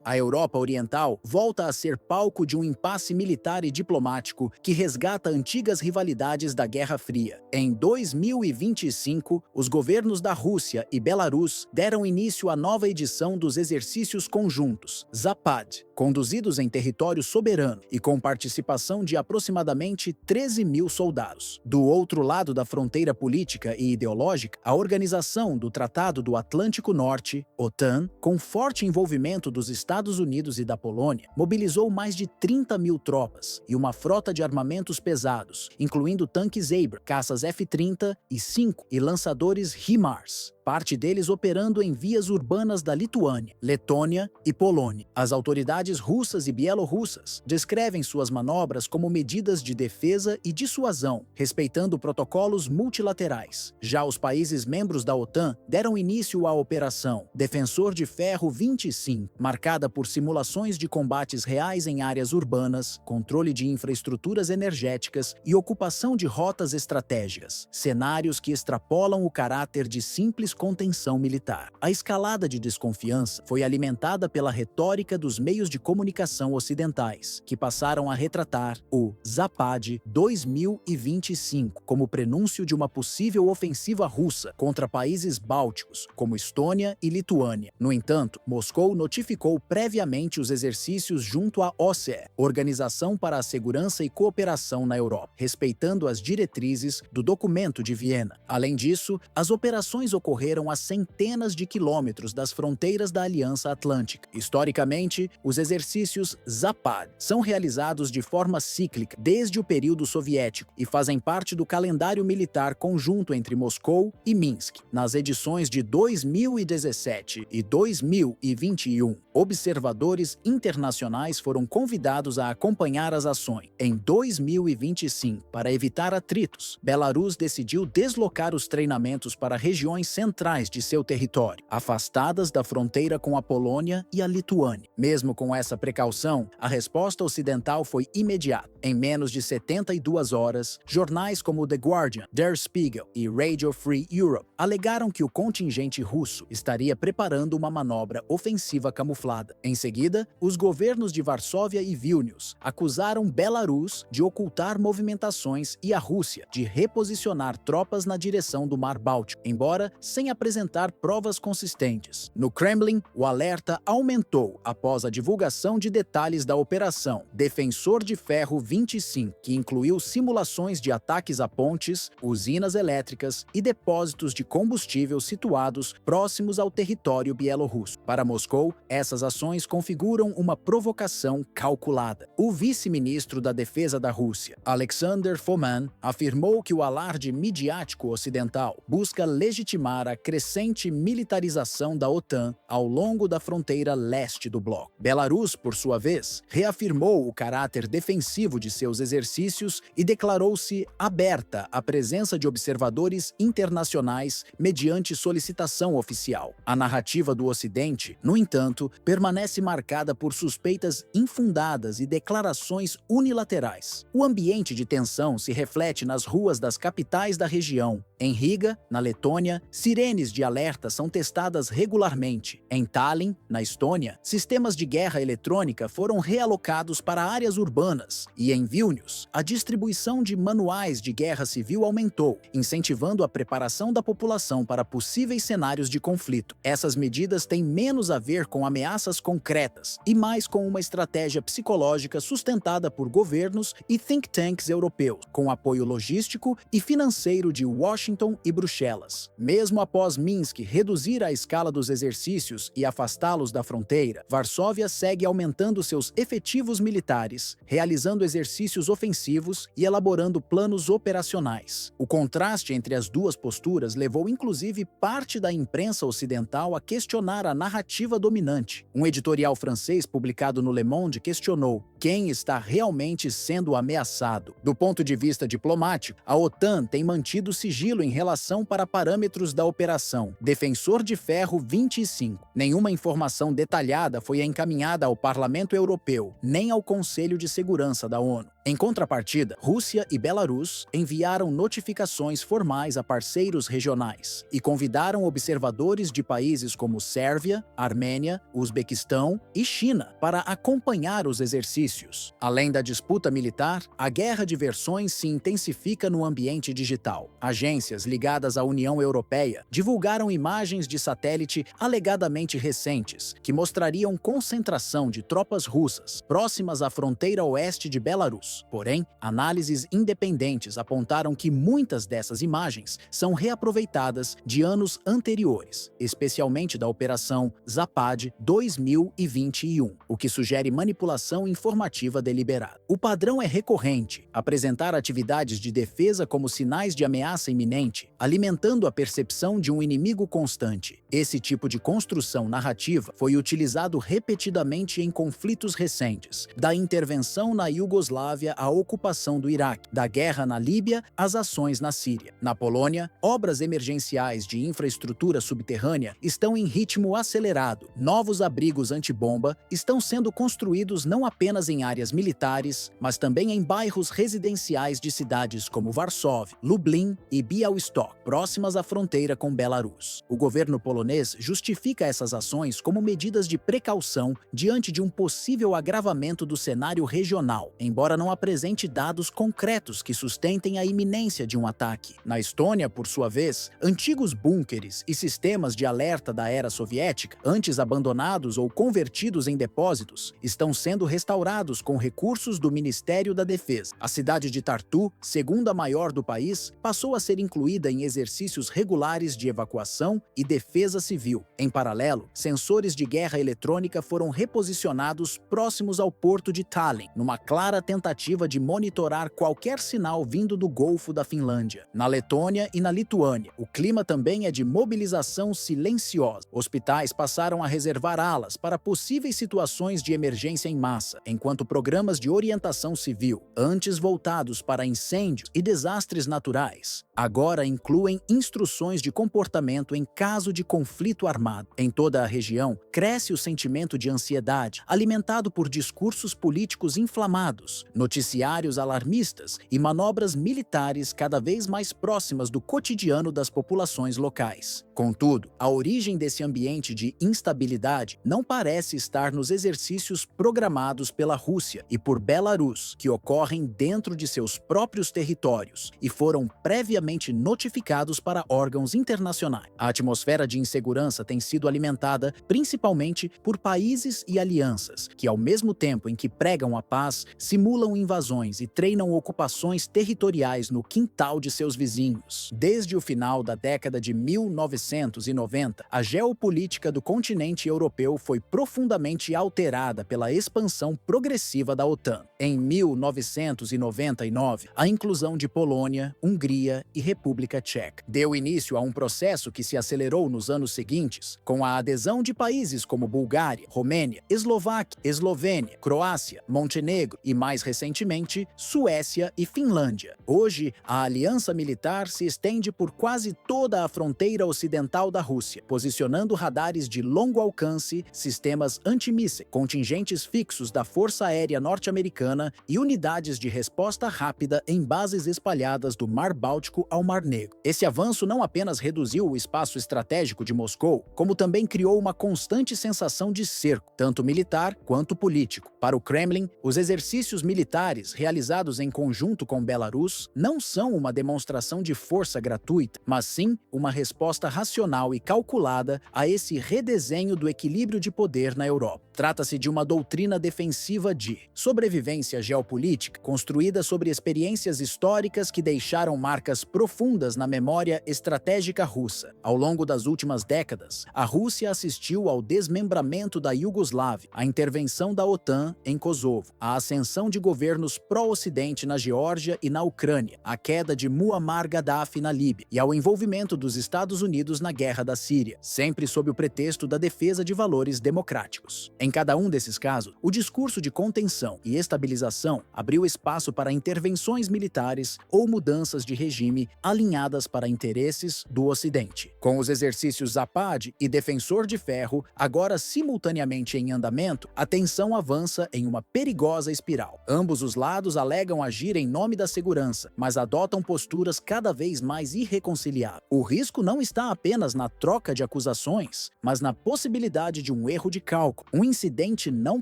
A Europa Oriental volta a ser palco de um impasse militar e diplomático que resgata antigas rivalidades da Guerra Fria. Em 2025, os governos da Rússia e Belarus deram início à nova edição dos exercícios conjuntos, ZAPAD, conduzidos em território soberano e com participação de aproximadamente 13 mil soldados. Do outro lado da fronteira política e ideológica, a Organização do Tratado do Atlântico Norte, OTAN, com forte envolvimento dos Estados Unidos e da Polônia, mobilizou mais de 30 mil tropas e uma frota de armamentos pesados, incluindo tanques Abrams, caças F-30 e 5 e lançadores HIMARS, parte deles operando em vias urbanas da Lituânia, Letônia e Polônia. As autoridades russas e bielorrussas descrevem suas manobras como medidas de defesa e dissuasão, respeitando protocolos multilaterais. Já os países membros da OTAN deram início à Operação Defensor de Ferro 25, marcada por simulações de combates reais em áreas urbanas, controle de infraestruturas energéticas e ocupação de rotas estratégicas, cenários que extrapolam o caráter de simples contenção militar. A escalada de desconfiança foi alimentada pela retórica dos meios de comunicação ocidentais, que passaram a retratar o ZAPAD 2025 como prenúncio de uma possível ofensiva russa contra países bálticos, como Estônia e Lituânia. No entanto, Moscou notificou previamente os exercícios junto à OSCE, Organização para a Segurança e Cooperação na Europa, respeitando as diretrizes do Documento de Viena. Além disso, as operações ocorreram a centenas de quilômetros das fronteiras da Aliança Atlântica. Historicamente, os exercícios ZAPAD são realizados de forma cíclica desde o período soviético e fazem parte do calendário militar conjunto entre Moscou e Minsk. Nas edições de 2017 e 2021, observadores internacionais foram convidados a acompanhar as ações. Em 2025, para evitar atritos, Belarus decidiu deslocar os treinamentos para regiões centrais de seu território, afastadas da fronteira com a Polônia e a Lituânia. Mesmo com essa precaução, a resposta ocidental foi imediata. Em menos de 72 horas, jornais como The Guardian, Der Spiegel e Radio Free Europe alegaram que o contingente russo estaria preparando uma manobra ofensiva camuflada. Em seguida, os governos de Varsóvia e Vilnius acusaram Belarus de ocultar movimentações e a Rússia de reposicionar tropas na direção do Mar Báltico, embora sem apresentar provas consistentes. No Kremlin, o alerta aumentou após a divulgação de detalhes da operação Defensor de Ferro 25, que incluiu simulações de ataques a pontes, usinas elétricas e depósitos de combustível situados próximos ao território bielorrusso. Para Moscou, essas ações configuram uma provocação calculada. O vice-ministro da Defesa da Rússia, Alexander Fomin, afirmou que o alarde midiático ocidental busca legitimar a crescente militarização da OTAN ao longo da fronteira leste do bloco. Belarus, por sua vez, reafirmou o caráter defensivo de seus exercícios e declarou-se aberta à presença de observadores internacionais mediante solicitação oficial. A narrativa do Ocidente, no entanto, permanece marcada por suspeitas infundadas e declarações unilaterais. O ambiente de tensão se reflete nas ruas das capitais da região. Em Riga, na Letônia, sirenes de alerta são testadas regularmente. Em Tallinn, na Estônia, sistemas de guerra eletrônica foram realocados para áreas urbanas. E em Vilnius, a distribuição de manuais de guerra civil aumentou, incentivando a preparação da população para possíveis cenários de conflito. Essas medidas têm menos a ver com ameaças concretas e mais com uma estratégia psicológica sustentada por governos e think tanks europeus, com apoio logístico e financeiro de Washington e Bruxelas. Mesmo após Minsk reduzir a escala dos exercícios e afastá-los da fronteira, Varsóvia segue aumentando seus efetivos militares, realizando exercícios ofensivos e elaborando planos operacionais. O contraste entre as duas posturas levou inclusive parte da imprensa ocidental a questionar a narrativa dominante. Um editorial francês publicado no Le Monde questionou quem está realmente sendo ameaçado. Do ponto de vista diplomático, a OTAN tem mantido sigilo em relação para parâmetros da operação Defensor de Ferro 25. Nenhuma informação detalhada foi encaminhada ao Parlamento Europeu, nem ao Conselho de Segurança da ONU. Em contrapartida, Rússia e Belarus enviaram notificações formais a parceiros regionais e convidaram observadores de países como Sérvia, Armênia, Uzbequistão e China para acompanhar os exercícios. Além da disputa militar, a guerra de versões se intensifica no ambiente digital. Agências ligadas à União Europeia divulgaram imagens de satélite alegadamente recentes que mostrariam concentração de tropas russas próximas à fronteira oeste de Belarus. Porém, análises independentes apontaram que muitas dessas imagens são reaproveitadas de anos anteriores, especialmente da Operação Zapad 2021, o que sugere manipulação informativa deliberada. O padrão é recorrente: apresentar atividades de defesa como sinais de ameaça iminente, alimentando a percepção de um inimigo constante. Esse tipo de construção narrativa foi utilizado repetidamente em conflitos recentes, da intervenção na Iugoslávia à ocupação do Iraque, da guerra na Líbia às ações na Síria. Na Polônia, obras emergenciais de infraestrutura subterrânea estão em ritmo acelerado. Novos abrigos antibomba estão sendo construídos não apenas em áreas militares, mas também em bairros residenciais de cidades como Varsóvia, Lublin e Białystok, próximas à fronteira com Belarus. O governo polonês justifica essas ações como medidas de precaução diante de um possível agravamento do cenário regional, embora não apresente dados concretos que sustentem a iminência de um ataque. Na Estônia, por sua vez, antigos búnkeres e sistemas de alerta da era soviética, antes abandonados ou convertidos em depósitos, estão sendo restaurados com recursos do Ministério da Defesa. A cidade de Tartu, segunda maior do país, passou a ser incluída em exercícios regulares de evacuação e defesa civil. Em paralelo, sensores de guerra eletrônica foram reposicionados próximos ao porto de Tallinn, numa clara tentativa de monitorar qualquer sinal vindo do Golfo da Finlândia. Na Letônia e na Lituânia, o clima também é de mobilização silenciosa. Hospitais passaram a reservar alas para possíveis situações de emergência em massa, enquanto programas de orientação civil, antes voltados para incêndios e desastres naturais, agora incluem instruções de comportamento em caso de conflito armado. Em toda a região, cresce o sentimento de ansiedade, alimentado por discursos políticos inflamados, noticiários alarmistas e manobras militares cada vez mais próximas do cotidiano das populações locais. Contudo, a origem desse ambiente de instabilidade não parece estar nos exercícios programados pela Rússia e por Belarus, que ocorrem dentro de seus próprios territórios e foram previamente notificados para órgãos internacionais. A atmosfera de insegurança tem sido alimentada principalmente por países e alianças que, ao mesmo tempo em que pregam a paz, simulam invasões e treinam ocupações territoriais no quintal de seus vizinhos. Desde o final da década de 1990, a geopolítica do continente europeu foi profundamente alterada pela expansão progressiva da OTAN. Em 1999, a inclusão de Polônia, Hungria e República Tcheca deu início a um processo que se acelerou nos anos seguintes, com a adesão de países como Bulgária, Romênia, Eslováquia, Eslovênia, Croácia, Montenegro e, mais recentemente, Suécia e Finlândia. Hoje, a aliança militar se estende por quase toda a fronteira ocidental da Rússia, posicionando radares de longo alcance, sistemas antimísseis, contingentes fixos da Força Aérea Norte-Americana e unidades de resposta rápida em bases espalhadas do Mar Báltico ao Mar Negro. Esse avanço não apenas reduziu o espaço estratégico de Moscou, como também criou uma constante sensação de cerco, tanto militar quanto político. Para o Kremlin, os exercícios militares realizados em conjunto com Belarus não são uma demonstração de força gratuita, mas sim uma resposta racional e calculada a esse redesenho do equilíbrio de poder na Europa. Trata-se de uma doutrina defensiva de sobrevivência geopolítica, construída sobre experiências históricas que deixaram marcas profundas na memória estratégica russa. Ao longo das últimas décadas, a Rússia assistiu ao desmembramento da Iugoslávia, à intervenção da OTAN em Kosovo, à ascensão de governos pró-ocidente na Geórgia e na Ucrânia, à queda de Muammar Gaddafi na Líbia e ao envolvimento dos Estados Unidos na guerra da Síria, sempre sob o pretexto da defesa de valores democráticos. Em cada um desses casos, o discurso de contenção e estabilização abriu espaço para intervenções militares ou mudanças de regime alinhadas para interesses do Ocidente. Com os exercícios Zapad e Defensor de Ferro agora simultaneamente em andamento, a tensão avança em uma perigosa espiral. Ambos os lados alegam agir em nome da segurança, mas adotam posturas cada vez mais irreconciliáveis. O risco não está apenas na troca de acusações, mas na possibilidade de um erro de cálculo, um incidente não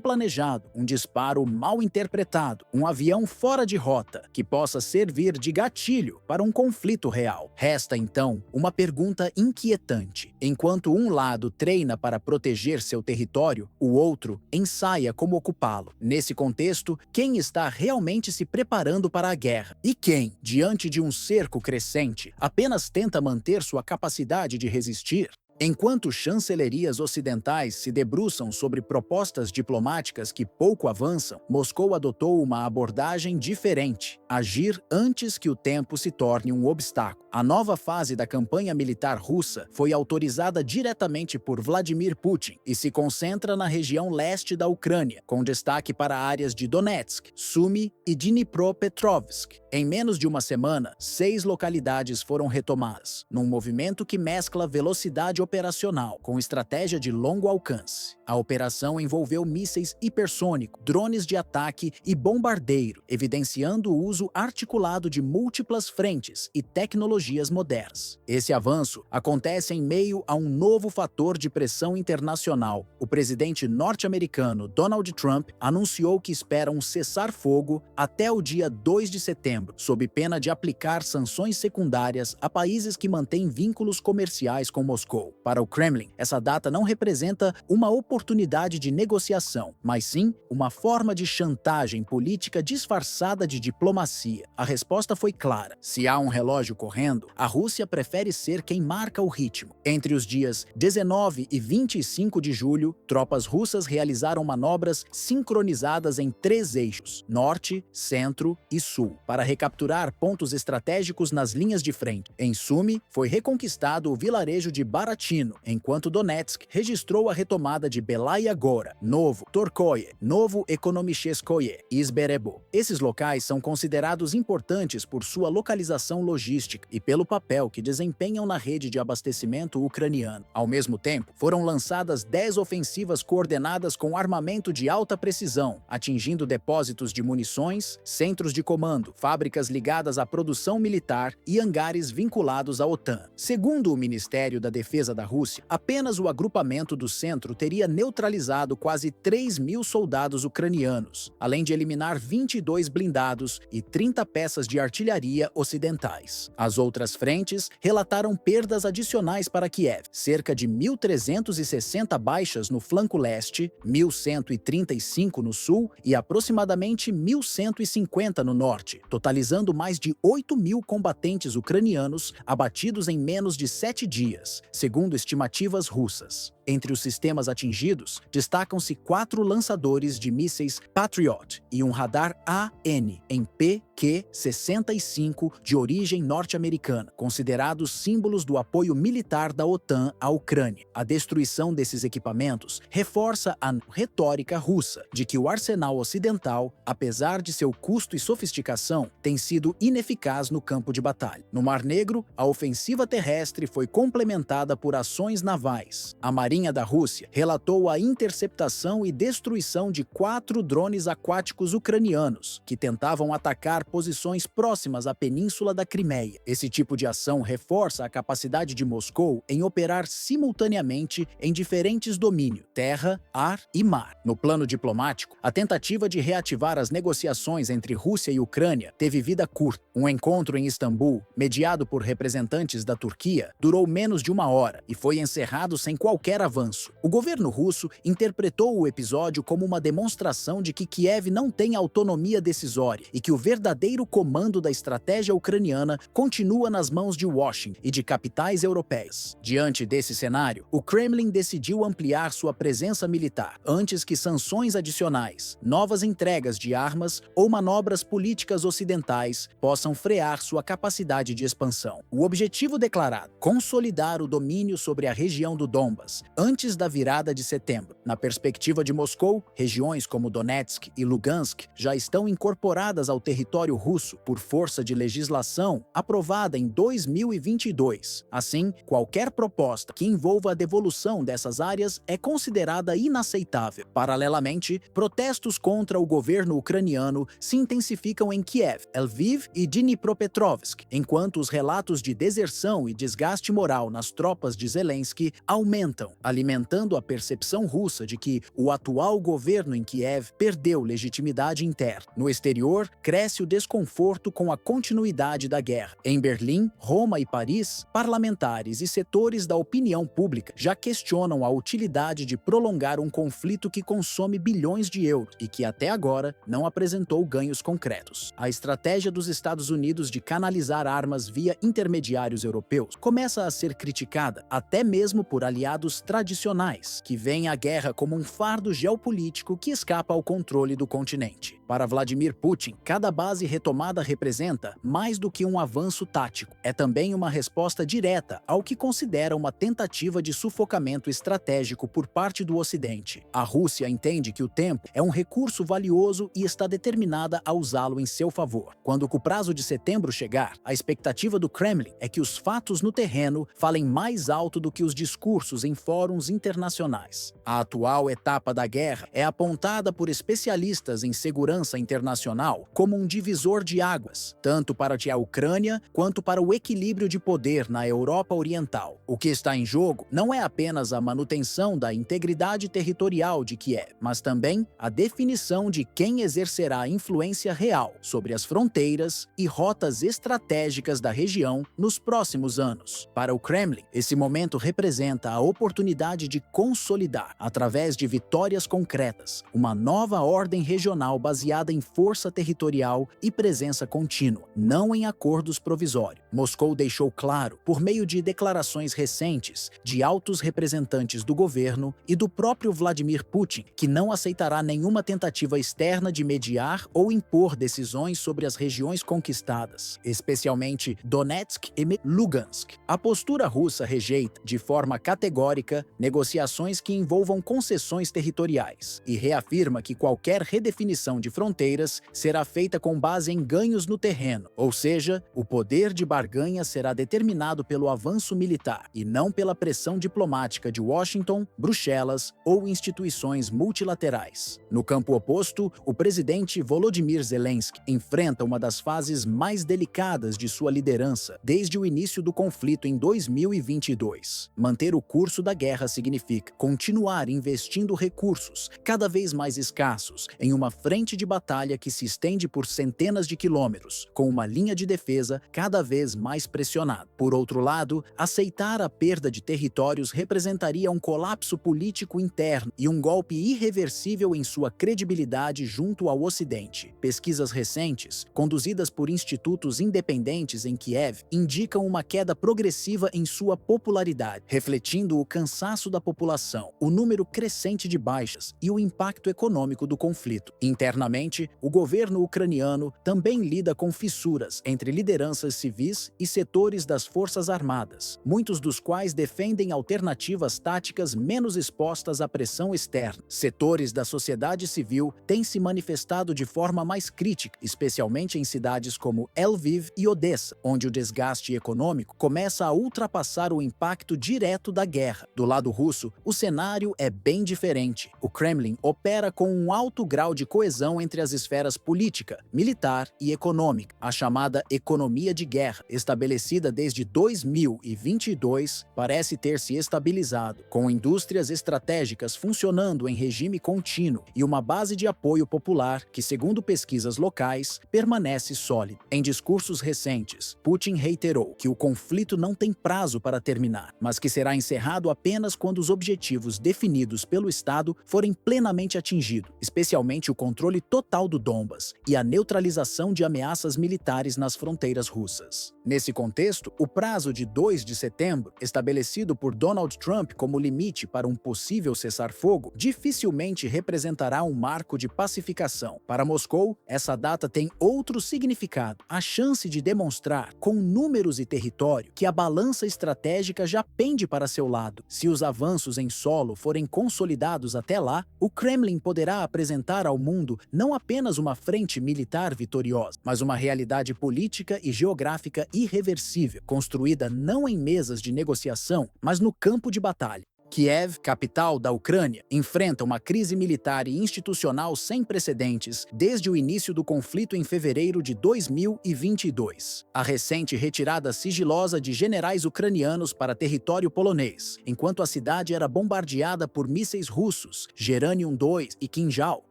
planejado, um disparo mal interpretado, um avião fora de rota, que possa servir de gatilho para um conflito real. Resta, então, uma pergunta inquietante. Enquanto um lado treina para proteger seu território, o outro ensaia como ocupá-lo. Nesse contexto, quem está realmente se preparando para a guerra? E quem, diante de um cerco crescente, apenas tenta manter sua capacidade de resistir? Enquanto chancelerias ocidentais se debruçam sobre propostas diplomáticas que pouco avançam, Moscou adotou uma abordagem diferente: agir antes que o tempo se torne um obstáculo. A nova fase da campanha militar russa foi autorizada diretamente por Vladimir Putin e se concentra na região leste da Ucrânia, com destaque para áreas de Donetsk, Sumy e Dnipropetrovsk. Em menos de uma semana, 6 localidades foram retomadas, num movimento que mescla velocidade operacional com estratégia de longo alcance. A operação envolveu mísseis hipersônicos, drones de ataque e bombardeiro, evidenciando o uso articulado de múltiplas frentes e tecnologias modernas. Esse avanço acontece em meio a um novo fator de pressão internacional. O presidente norte-americano Donald Trump anunciou que espera um cessar-fogo até o dia 2 de setembro, sob pena de aplicar sanções secundárias a países que mantêm vínculos comerciais com Moscou. Para o Kremlin, essa data não representa uma oportunidade de negociação, mas sim uma forma de chantagem política disfarçada de diplomacia. A resposta foi clara: se há um relógio correndo, a Rússia prefere ser quem marca o ritmo. Entre os dias 19 e 25 de julho, tropas russas realizaram manobras sincronizadas em 3 eixos: norte, centro e sul, para recapturar pontos estratégicos nas linhas de frente. Em Sumy, foi reconquistado o vilarejo de Baratino, enquanto Donetsk registrou a retomada de Belaya Gora, Novo Torkoye, Novo Ekonomicheskoye e Sberebo. Esses locais são considerados importantes por sua localização logística e pelo papel que desempenham na rede de abastecimento ucraniano. Ao mesmo tempo, foram lançadas 10 ofensivas coordenadas com armamento de alta precisão, atingindo depósitos de munições, centros de comando, fábricas ligadas à produção militar e hangares vinculados à OTAN. Segundo o Ministério da Defesa da Rússia, apenas o agrupamento do centro teria neutralizado quase 3.000 soldados ucranianos, além de eliminar 22 blindados e 30 peças de artilharia ocidentais. As outras frentes relataram perdas adicionais para Kiev: cerca de 1.360 baixas no flanco leste, 1.135 no sul e aproximadamente 1.150 no norte, totalizando mais de 8.000 combatentes ucranianos abatidos em menos de 7 dias, segundo estimativas russas. Entre os sistemas atingidos, destacam-se 4 lançadores de mísseis Patriot e um radar AN em PQ-65 de origem norte-americana, considerados símbolos do apoio militar da OTAN à Ucrânia. A destruição desses equipamentos reforça a retórica russa de que o arsenal ocidental, apesar de seu custo e sofisticação, tem sido ineficaz no campo de batalha. No Mar Negro, a ofensiva terrestre foi complementada por ações navais. A Marinha da Rússia relatou a interceptação e destruição de 4 drones aquáticos ucranianos que tentavam atacar posições próximas à península da Crimeia. Esse tipo de ação reforça a capacidade de Moscou em operar simultaneamente em diferentes domínios: terra, ar e mar. No plano diplomático, a tentativa de reativar as negociações entre Rússia e Ucrânia teve vida curta. Um encontro em Istambul, mediado por representantes da Turquia, durou menos de 1 hora e foi encerrado sem qualquer avanço. O governo russo interpretou o episódio como uma demonstração de que Kiev não tem autonomia decisória e que o verdadeiro comando da estratégia ucraniana continua nas mãos de Washington e de capitais europeias. Diante desse cenário, o Kremlin decidiu ampliar sua presença militar antes que sanções adicionais, novas entregas de armas ou manobras políticas ocidentais possam frear sua capacidade de expansão. O objetivo declarado: consolidar o domínio sobre a região do Donbas, antes da virada de setembro. Na perspectiva de Moscou, regiões como Donetsk e Lugansk já estão incorporadas ao território russo por força de legislação aprovada em 2022. Assim, qualquer proposta que envolva a devolução dessas áreas é considerada inaceitável. Paralelamente, protestos contra o governo ucraniano se intensificam em Kiev, Lviv e Dnipropetrovsk, enquanto os relatos de deserção e desgaste moral nas tropas de Zelensky aumentam, alimentando a percepção russa de que o atual governo em Kiev perdeu legitimidade interna. No exterior, cresce o desconforto com a continuidade da guerra. Em Berlim, Roma e Paris, parlamentares e setores da opinião pública já questionam a utilidade de prolongar um conflito que consome bilhões de euros e que até agora não apresentou ganhos concretos. A estratégia dos Estados Unidos de canalizar armas via intermediários europeus começa a ser criticada até mesmo por aliados tradicionais, que veem a guerra como um fardo geopolítico que escapa ao controle do continente. Para Vladimir Putin, cada base retomada representa mais do que um avanço tático. É também uma resposta direta ao que considera uma tentativa de sufocamento estratégico por parte do Ocidente. A Rússia entende que o tempo é um recurso valioso e está determinada a usá-lo em seu favor. Quando o prazo de setembro chegar, a expectativa do Kremlin é que os fatos no terreno falem mais alto do que os discursos em fóruns internacionais. A atual etapa da guerra é apontada por especialistas em segurança internacional como um divisor de águas, tanto para a Ucrânia quanto para o equilíbrio de poder na Europa Oriental. O que está em jogo não é apenas a manutenção da integridade territorial de Kiev, mas também a definição de quem exercerá influência real sobre as fronteiras e rotas estratégicas da região nos próximos anos. Para o Kremlin, esse momento representa a oportunidade de consolidar, através de vitórias concretas, uma nova ordem regional baseada em força territorial e presença contínua, não em acordos provisórios. Moscou deixou claro, por meio de declarações recentes de altos representantes do governo e do próprio Vladimir Putin, que não aceitará nenhuma tentativa externa de mediar ou impor decisões sobre as regiões conquistadas, especialmente Donetsk e Lugansk. A postura russa rejeita, de forma categórica, negociações que envolvam concessões territoriais e reafirma que qualquer redefinição de fronteiras será feita com base em ganhos no terreno, ou seja, o poder de barganha será determinado pelo avanço militar e não pela pressão diplomática de Washington, Bruxelas ou instituições multilaterais. No campo oposto, o presidente Volodymyr Zelensky enfrenta uma das fases mais delicadas de sua liderança desde o início do conflito em 2022. Manter o curso da guerra significa continuar investindo recursos cada vez mais escassos em uma frente de batalha que se estende por centenas de quilômetros, com uma linha de defesa cada vez mais pressionada. Por outro lado, aceitar a perda de territórios representaria um colapso político interno e um golpe irreversível em sua credibilidade junto ao Ocidente. Pesquisas recentes, conduzidas por institutos independentes em Kiev, indicam uma queda progressiva em sua popularidade, refletindo o cansaço da população, o número crescente de baixas e o impacto econômico do conflito. Internamente, o governo ucraniano também lida com fissuras entre lideranças civis e setores das forças armadas, muitos dos quais defendem alternativas táticas menos expostas à pressão externa. Setores da sociedade civil têm se manifestado de forma mais crítica, especialmente em cidades como Lviv e Odessa, onde o desgaste econômico começa a ultrapassar o impacto direto da guerra. Do lado russo, o cenário é bem diferente. O Kremlin opera com um alto grau de coesão entre as esferas política, militar e econômica, a chamada economia de guerra, estabelecida desde 2022, parece ter se estabilizado, com indústrias estratégicas funcionando em regime contínuo e uma base de apoio popular que, segundo pesquisas locais, permanece sólida. Em discursos recentes, Putin reiterou que o conflito não tem prazo para terminar, mas que será encerrado apenas quando os objetivos definidos pelo Estado forem plenamente atingidos, especialmente o controle total do Donbas e a neutralização de ameaças militares nas fronteiras russas. Nesse contexto, o prazo de 2 de setembro, estabelecido por Donald Trump como limite para um possível cessar-fogo, dificilmente representará um marco de pacificação. Para Moscou, essa data tem outro significado: a chance de demonstrar, com números e território, que a balança estratégica já pende para seu lado. Se os avanços em solo forem consolidados até lá, o Kremlin poderá apresentar ao mundo não apenas uma frente militar vitoriosa, mas uma realidade política e geográfica irreversível, construída não em mesas de negociação, mas no campo de batalha. Kiev, capital da Ucrânia, enfrenta uma crise militar e institucional sem precedentes desde o início do conflito em fevereiro de 2022. A recente retirada sigilosa de generais ucranianos para território polonês, enquanto a cidade era bombardeada por mísseis russos, Geranium-2 e Kinjal,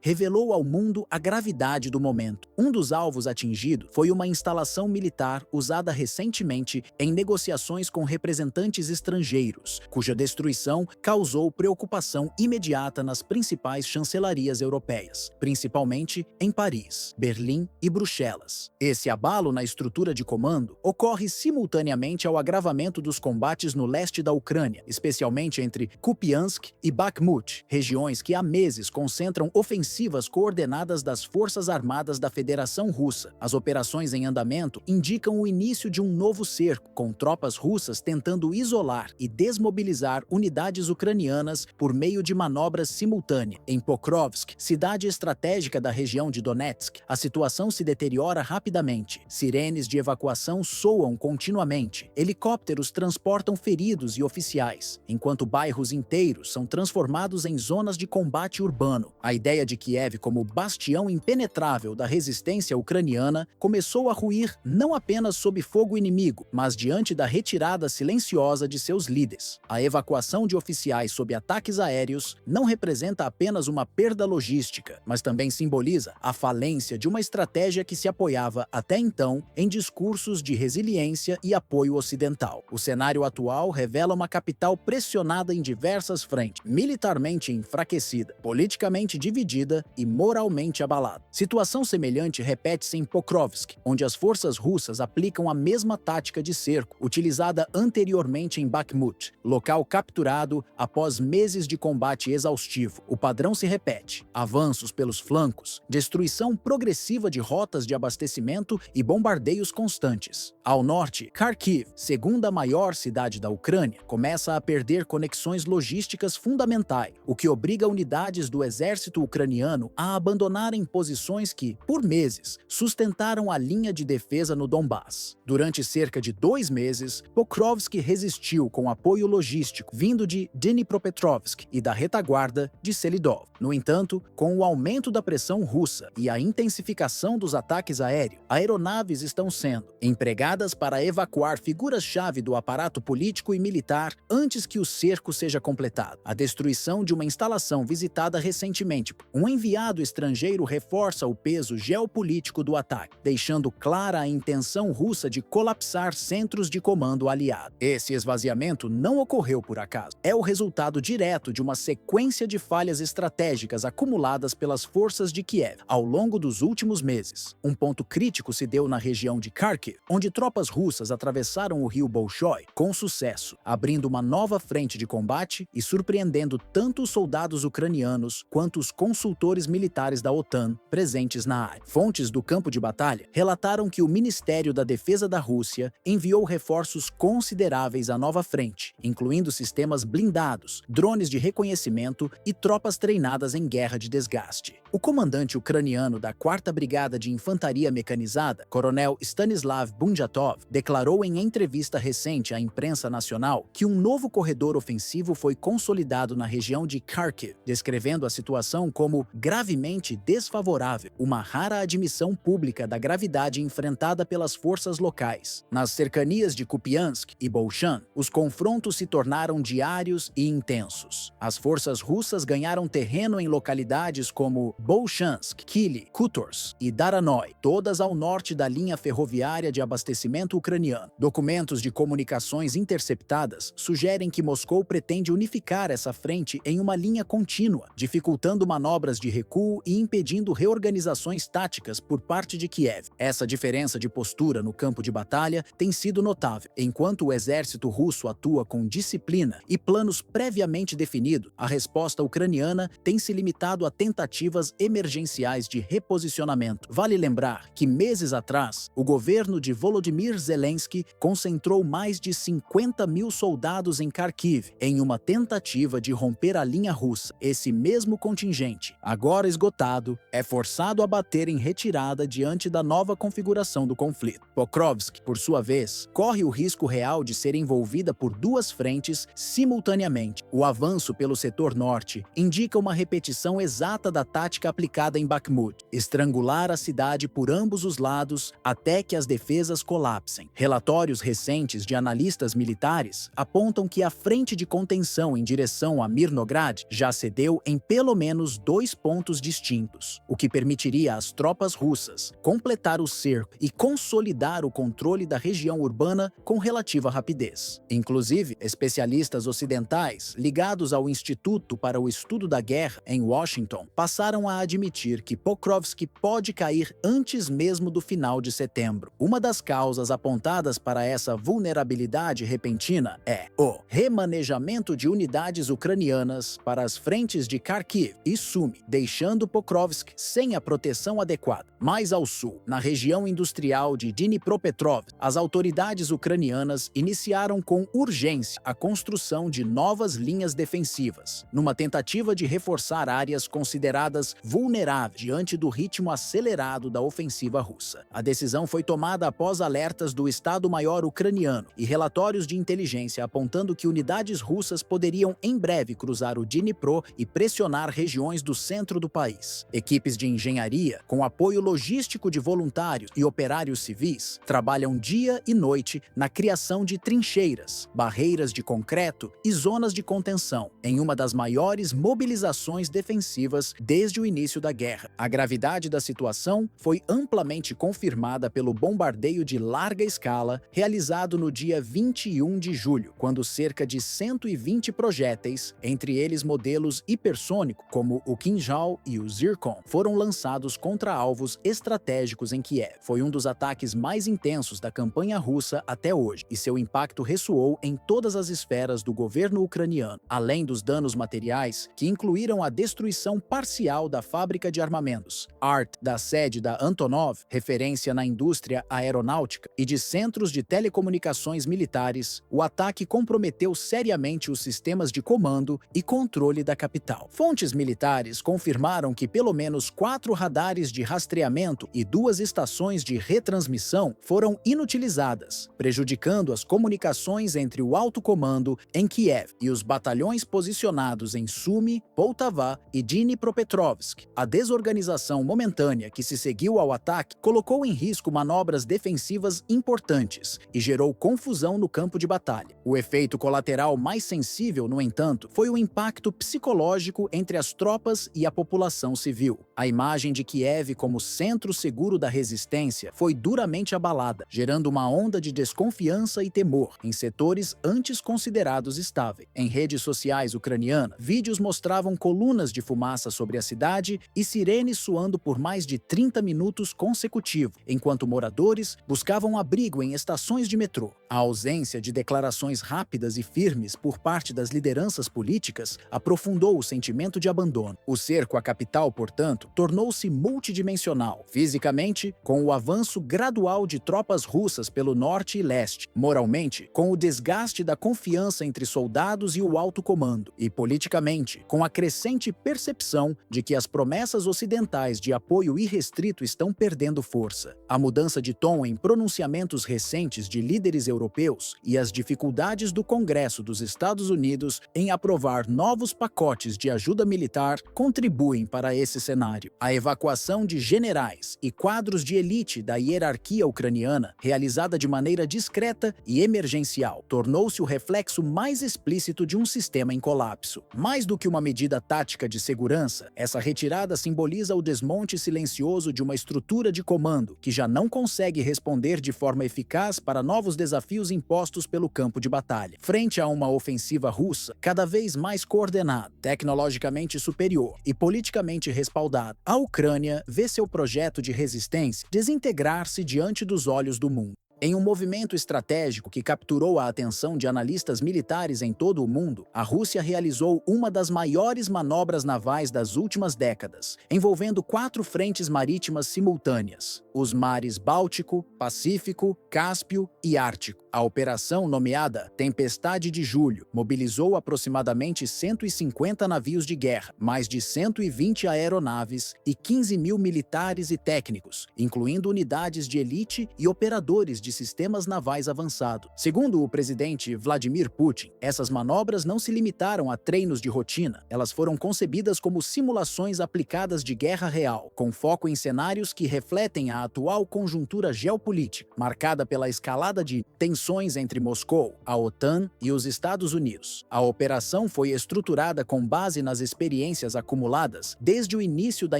revelou ao mundo a gravidade do momento. Um dos alvos atingidos foi uma instalação militar usada recentemente em negociações com representantes estrangeiros, cuja destruição causou preocupação imediata nas principais chancelarias europeias, principalmente em Paris, Berlim e Bruxelas. Esse abalo na estrutura de comando ocorre simultaneamente ao agravamento dos combates no leste da Ucrânia, especialmente entre Kupiansk e Bakhmut, regiões que há meses concentram ofensivas coordenadas das Forças Armadas da Federação Russa. As operações em andamento indicam o início de um novo cerco, com tropas russas tentando isolar e desmobilizar unidades ucranianas por meio de manobras simultâneas. Em Pokrovsk, cidade estratégica da região de Donetsk, a situação se deteriora rapidamente. Sirenes de evacuação soam continuamente. Helicópteros transportam feridos e oficiais, enquanto bairros inteiros são transformados em zonas de combate urbano. A ideia de Kiev como bastião impenetrável da resistência ucraniana começou a ruir não apenas sob fogo inimigo, mas diante da retirada silenciosa de seus líderes. A evacuação de oficiais sob ataques aéreos não representa apenas uma perda logística, mas também simboliza a falência de uma estratégia que se apoiava até então em discursos de resiliência e apoio ocidental. O cenário atual revela uma capital pressionada em diversas frentes, militarmente enfraquecida, politicamente dividida e moralmente abalada. Situação semelhante repete-se em Pokrovsk, onde as forças russas aplicam a mesma tática de cerco utilizada anteriormente em Bakhmut, local capturado após meses de combate exaustivo. O padrão se repete: avanços pelos flancos, destruição progressiva de rotas de abastecimento e bombardeios constantes. Ao norte, Kharkiv, segunda maior cidade da Ucrânia, começa a perder conexões logísticas fundamentais, o que obriga unidades do exército ucraniano a abandonarem posições que, por meses, sustentaram a linha de defesa no Donbass. Durante cerca de 2 meses, Pokrovsk resistiu com apoio logístico vindo de Dnipropetrovsk e da retaguarda de Selidov. No entanto, com o aumento da pressão russa e a intensificação dos ataques aéreos, aeronaves estão sendo empregadas para evacuar figuras-chave do aparato político e militar antes que o cerco seja completado. A destruição de uma instalação visitada recentemente por um enviado estrangeiro reforça o peso geopolítico do ataque, deixando clara a intenção russa de colapsar centros de comando aliado. Esse esvaziamento não ocorreu por acaso. É o resultado direto de uma sequência de falhas estratégicas acumuladas pelas forças de Kiev ao longo dos últimos meses. Um ponto crítico se deu na região de Kharkiv, onde tropas russas atravessaram o rio Bolshoi com sucesso, abrindo uma nova frente de combate e surpreendendo tanto os soldados ucranianos quanto os consultores militares da OTAN presentes na área. Fontes do campo de batalha relataram que o Ministério da Defesa da Rússia enviou reforços consideráveis à nova frente, incluindo sistemas blindados, drones de reconhecimento e tropas treinadas em guerra de desgaste. O comandante ucraniano da 4ª Brigada de Infantaria Mecanizada, Coronel Stanislav Bunjatov, declarou em entrevista recente à imprensa nacional que um novo corredor ofensivo foi consolidado na região de Kharkiv, descrevendo a situação como gravemente desfavorável, uma rara admissão pública da gravidade enfrentada pelas forças locais. Nas cercanias de Kupiansk e Bolshan, os confrontos se tornaram diários e intensos. As forças russas ganharam terreno em localidades como Bolchansk, Kili, Kutorsk e Daranoy, todas ao norte da linha ferroviária de abastecimento ucraniano. Documentos de comunicações interceptadas sugerem que Moscou pretende unificar essa frente em uma linha contínua, dificultando manobras de recuo e impedindo reorganizações táticas por parte de Kiev. Essa diferença de postura no campo de batalha tem sido notável. Enquanto o exército russo atua com disciplina e planos previamente definidos, a resposta ucraniana tem se limitado a tentativas emergenciais de reposicionamento. Vale lembrar que meses atrás, o governo de Volodymyr Zelensky concentrou mais de 50 mil soldados em Kharkiv, em uma tentativa de romper a linha russa. Esse mesmo contingente, agora esgotado, é forçado a bater em retirada diante da nova configuração do conflito. Pokrovsk, por sua vez, corre o risco real de ser envolvida por duas frentes simultaneamente. O avanço pelo setor norte indica uma repetição exata da tática aplicada em Bakhmut: estrangular a cidade por ambos os lados até que as defesas colapsem. Relatórios recentes de analistas militares apontam que a frente de contenção em direção a Mirnograd já cedeu em pelo menos 2 pontos distintos, o que permitiria às tropas russas completar o cerco e consolidar o controle da região urbana com relativa rapidez. Inclusive, especialistas ocidentais ligados ao Instituto para o Estudo da Guerra em Washington passaram a admitir que Pokrovsk pode cair antes mesmo do final de setembro. Uma das causas apontadas para essa vulnerabilidade repentina é o remanejamento de unidades ucranianas para as frentes de Kharkiv e Sumy, deixando Pokrovsk sem a proteção adequada. Mais ao sul, na região industrial de Dnipropetrovsk, as autoridades ucranianas iniciaram com urgência a construção de novas linhas defensivas, numa tentativa de reforçar áreas consideradas vulneráveis diante do ritmo acelerado da ofensiva russa. A decisão foi tomada após alertas do Estado-Maior ucraniano e relatórios de inteligência apontando que unidades russas poderiam em breve cruzar o Dnipro e pressionar regiões do centro do país. Equipes de engenharia, com apoio logístico de voluntários e operários civis, trabalham dia e noite na criação de trincheiras, barreiras de concreto e zonas de contenção, em uma das maiores mobilizações defensivas desde o início da guerra. A gravidade da situação foi amplamente confirmada pelo bombardeio de larga escala realizado no dia 21 de julho, quando cerca de 120 projéteis, entre eles modelos hipersônicos como o Kinjal e o Zircon, foram lançados contra alvos estratégicos em Kiev. Foi um dos ataques mais intensos da campanha russa até hoje, e seu impacto ressoou em todas as esferas do governo ucraniano, além dos danos materiais, que incluíram a destruição parcial da fábrica de armamentos, ART, da sede da Antonov, referência na indústria aeronáutica, e de centros de telecomunicações militares. O ataque comprometeu seriamente os sistemas de comando e controle da capital. Fontes militares confirmaram que pelo menos 4 radares de rastreamento e 2 estações de retransmissão foram inutilizadas, prejudicando as comunicações entre o alto comando em Kiev e os batalhões posicionados em Sumy, Poltava e Dnipropetrovsk. A desorganização momentânea que se seguiu ao ataque colocou em risco manobras defensivas importantes e gerou confusão no campo de batalha. O efeito colateral mais sensível, no entanto, foi o impacto psicológico entre as tropas e a população civil. A imagem de Kiev como centro seguro da resistência foi duramente abalada, gerando uma onda de desconfiança e temor em setores antes considerados estáveis. Em redes sociais ucranianas, vídeos mostravam colunas de fumaça sobre a cidade e sirenes soando por mais de 30 minutos consecutivos, enquanto moradores buscavam abrigo em estações de metrô. A ausência de declarações rápidas e firmes por parte das lideranças políticas aprofundou o sentimento de abandono. O cerco à capital, portanto, tornou-se multidimensional, fisicamente, com o avanço gradual de tropas russas pelo norte e leste, moralmente, com o desgaste da confiança entre soldados e o alto comando, e politicamente, com a crescente percepção de que as promessas ocidentais de apoio irrestrito estão perdendo força. A mudança de tom em pronunciamentos recentes de líderes europeus e as dificuldades do Congresso dos Estados Unidos em aprovar novos pacotes de ajuda militar contribuem para esse cenário. A evacuação de generais e quadros de elite da hierarquia ucraniana, realizada de maneira discreta e emergencial, tornou-se o reflexo mais explícito de um sistema em colapso. Mais do que uma medida tática de segurança, essa retirada simboliza o desmonte silencioso de uma estrutura de comando que já não consegue responder de forma eficaz para novos desafios impostos pelo campo de batalha. Frente a uma ofensiva russa cada vez mais coordenada, tecnologicamente superior e politicamente respaldada, a Ucrânia vê seu projeto de resistência desintegrar-se diante dos olhos do mundo. Em um movimento estratégico que capturou a atenção de analistas militares em todo o mundo, a Rússia realizou uma das maiores manobras navais das últimas décadas, envolvendo 4 frentes marítimas simultâneas: os mares Báltico, Pacífico, Cáspio e Ártico. A operação, nomeada Tempestade de Julho, mobilizou aproximadamente 150 navios de guerra, mais de 120 aeronaves e 15 mil militares e técnicos, incluindo unidades de elite e operadores de sistemas navais avançados. Segundo o presidente Vladimir Putin, essas manobras não se limitaram a treinos de rotina, elas foram concebidas como simulações aplicadas de guerra real, com foco em cenários que refletem a atual conjuntura geopolítica, marcada pela escalada de tensões entre Moscou, a OTAN e os Estados Unidos. A operação foi estruturada com base nas experiências acumuladas desde o início da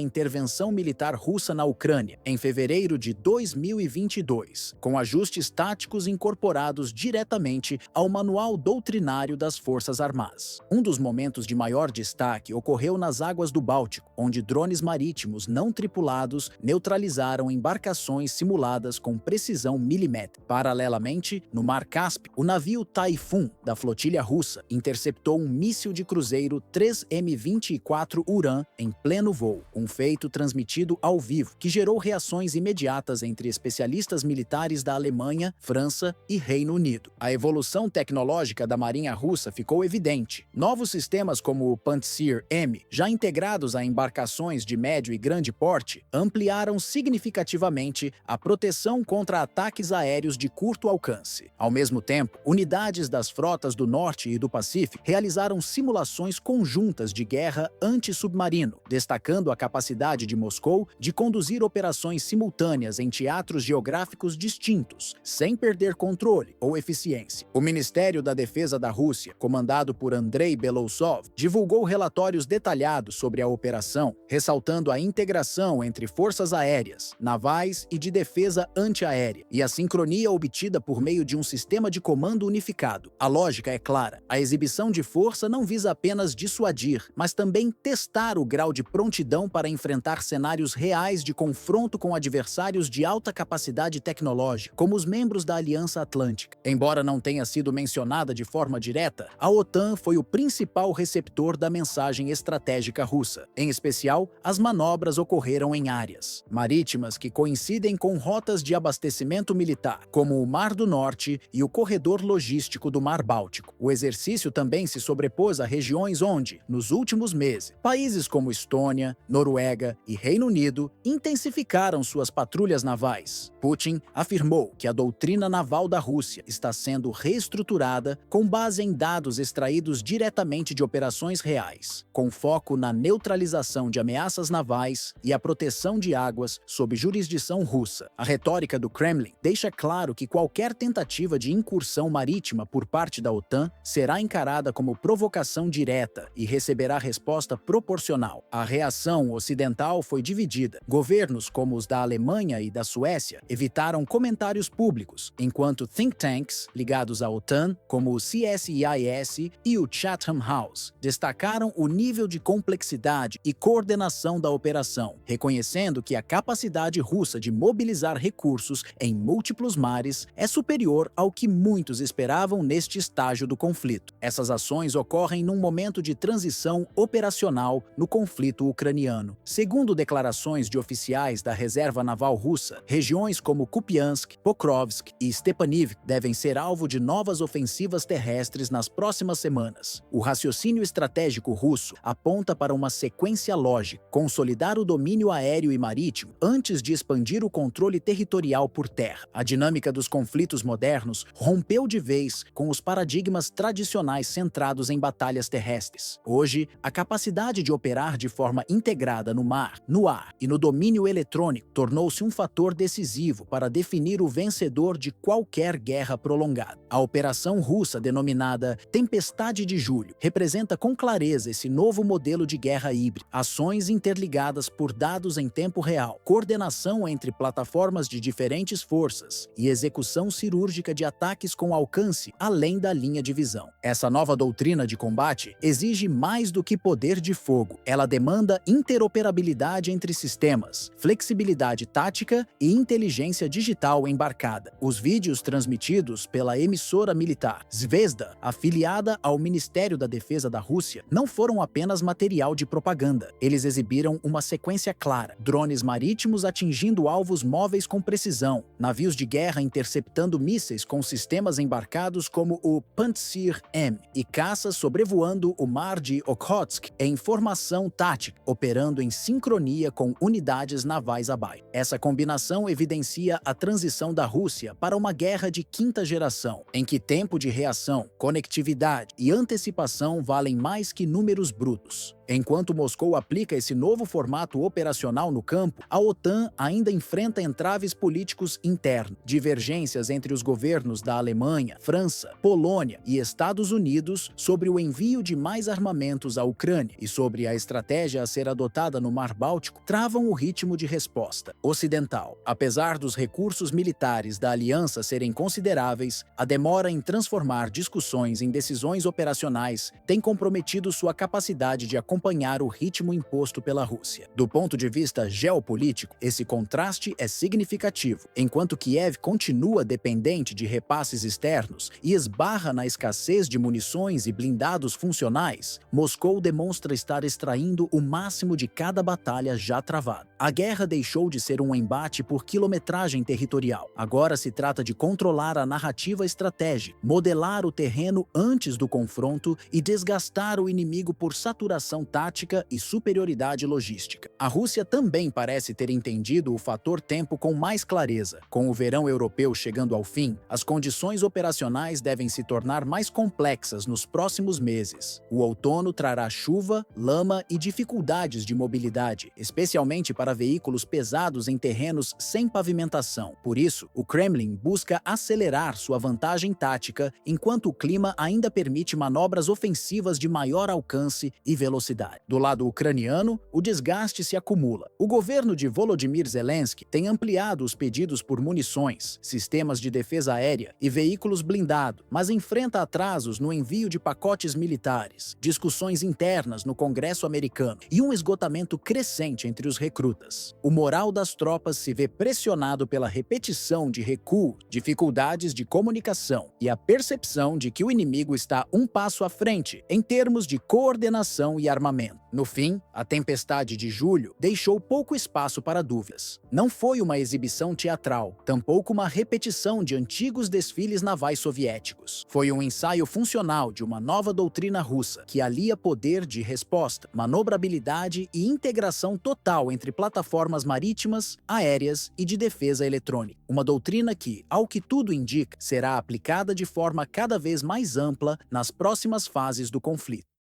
intervenção militar russa na Ucrânia, em fevereiro de 2022, com ajustes táticos incorporados diretamente ao manual doutrinário das Forças Armadas. Um dos momentos de maior destaque ocorreu nas águas do Báltico, onde drones marítimos não tripulados neutralizaram embarcações simuladas com precisão milimétrica. Paralelamente, no Mar Cáspio, o navio Taifun, da flotilha russa, interceptou um míssil de cruzeiro 3M-24 Uran em pleno voo, um feito transmitido ao vivo, que gerou reações imediatas entre especialistas militares da Alemanha, França e Reino Unido. A evolução tecnológica da marinha russa ficou evidente. Novos sistemas como o Pantsir M, já integrados a embarcações de médio e grande porte, ampliaram significativamente a proteção contra ataques aéreos de curto alcance. Ao mesmo tempo, unidades das frotas do Norte e do Pacífico realizaram simulações conjuntas de guerra anti-submarino, destacando a capacidade de Moscou de conduzir operações simultâneas em teatros geográficos distintos, sem perder controle ou eficiência. O Ministério da Defesa da Rússia, comandado por Andrei Belousov, divulgou relatórios detalhados sobre a operação, ressaltando a integração entre forças aéreas, navais e de defesa antiaérea, e a sincronia obtida por meio de um sistema de comando unificado. A lógica é clara: a exibição de força não visa apenas dissuadir, mas também testar o grau de prontidão para enfrentar cenários reais de confronto com adversários de alta capacidade tecnológica, como os membros da Aliança Atlântica. Embora não tenha sido mencionada de forma direta, a OTAN foi o principal receptor da mensagem estratégica russa. Em especial, as manobras ocorreram em áreas marítimas que coincidem com rotas de abastecimento militar, como o Mar do Norte e o corredor logístico do Mar Báltico. O exercício também se sobrepôs a regiões onde, nos últimos meses, países como Estônia, Noruega e Reino Unido intensificaram suas patrulhas navais. Putin afirmou que a doutrina naval da Rússia está sendo reestruturada com base em dados extraídos diretamente de operações reais, com foco na neutralização de ameaças navais e a proteção de águas sob jurisdição russa. A retórica do Kremlin deixa claro que qualquer tentativa de incursão marítima por parte da OTAN será encarada como provocação direta e receberá resposta proporcional. A reação ocidental foi dividida. Governos como os da Alemanha e da Suécia evitaram comentários públicos, enquanto think tanks ligados à OTAN, como o CSIS e o Chatham House, destacaram o nível de complexidade e coordenação da operação, reconhecendo que a capacidade russa de mobilizar recursos em múltiplos mares é superior ao que muitos esperavam neste estágio do conflito. Essas ações ocorrem num momento de transição operacional no conflito ucraniano. Segundo declarações de oficiais da Reserva Naval Russa, regiões como Kupiansk, Pokrovsk e Stepanivsk devem ser alvo de novas ofensivas terrestres nas próximas semanas. O raciocínio estratégico russo aponta para uma sequência lógica: consolidar o domínio aéreo e marítimo antes de expandir o controle territorial por terra. A dinâmica dos conflitos modernos rompeu de vez com os paradigmas tradicionais centrados em batalhas terrestres. Hoje, a capacidade de operar de forma integrada no mar, no ar e no domínio eletrônico tornou-se um fator decisivo para definir o vencedor de qualquer guerra prolongada. A operação russa, denominada Tempestade de Julho, representa com clareza esse novo modelo de guerra híbrida. Ações interligadas por dados em tempo real, coordenação entre plataformas de diferentes forças e execução cirúrgica de ataques com alcance além da linha de visão. Essa nova doutrina de combate exige mais do que poder de fogo. Ela demanda interoperabilidade entre sistemas, flexibilidade tática e inteligência digital embarcada. Os vídeos transmitidos pela emissora militar Zvezda, afiliada ao Ministério da Defesa da Rússia, não foram apenas material de propaganda. Eles exibiram uma sequência clara: drones marítimos atingindo alvos móveis com precisão, navios de guerra interceptando mísseis com sistemas embarcados como o Pantsir-M e caças sobrevoando o mar de Okhotsk em formação tática, operando em sincronia com unidades navais abaixo. Essa combinação evidencia a transição da Rússia para uma guerra de quinta geração, em que tempo de reação, conectividade e antecipação valem mais que números brutos. Enquanto Moscou aplica esse novo formato operacional no campo, a OTAN ainda enfrenta entraves políticos internos, divergências entre os governos da Alemanha, França, Polônia e Estados Unidos sobre o envio de mais armamentos à Ucrânia e sobre a estratégia a ser adotada no Mar Báltico, travam o ritmo de resposta ocidental. Apesar dos recursos militares da aliança serem consideráveis, a demora em transformar discussões em decisões operacionais tem comprometido sua capacidade de acompanhar o ritmo imposto pela Rússia. Do ponto de vista geopolítico, esse contraste é significativo. Enquanto Kiev continua dependente de repasses externos e esbarra na escassez de munições e blindados funcionais, Moscou demonstra estar extraindo o máximo de cada batalha já travada. A guerra deixou de ser um embate por quilometragem territorial. Agora se trata de controlar a narrativa estratégica, modelar o terreno antes do confronto e desgastar o inimigo por saturação tática e superioridade logística. A Rússia também parece ter entendido o fator tempo com mais clareza. Com o verão europeu chegando ao fim, as condições operacionais devem se tornar mais complexas nos próximos meses. O outono trará chuva, lama e dificuldades de mobilidade, especialmente para veículos pesados em terrenos sem pavimentação. Por isso, o Kremlin busca acelerar sua vantagem tática enquanto o clima ainda permite manobras ofensivas de maior alcance e velocidade. Do lado ucraniano, o desgaste se acumula. O governo de Volodymyr Zelensky tem ampliado os pedidos por munições, sistemas de defesa aérea e veículos blindados, mas enfrenta atrasos no envio de pacotes militares, discussões internas no Congresso americano e um esgotamento crescente entre os recrutas. O moral das tropas se vê pressionado pela repetição de recuo, dificuldades de comunicação e a percepção de que o inimigo está um passo à frente em termos de coordenação e armamento. No fim, a Tempestade de Julho deixou pouco espaço para dúvidas. Não foi uma exibição teatral, tampouco uma repetição de antigos desfiles navais soviéticos. Foi um ensaio funcional de uma nova doutrina russa que alia poder de resposta, manobrabilidade e integração total entre plataformas marítimas, aéreas e de defesa eletrônica. Uma doutrina que, ao que tudo indica, será aplicada de forma cada vez mais ampla nas próximas fases do conflito.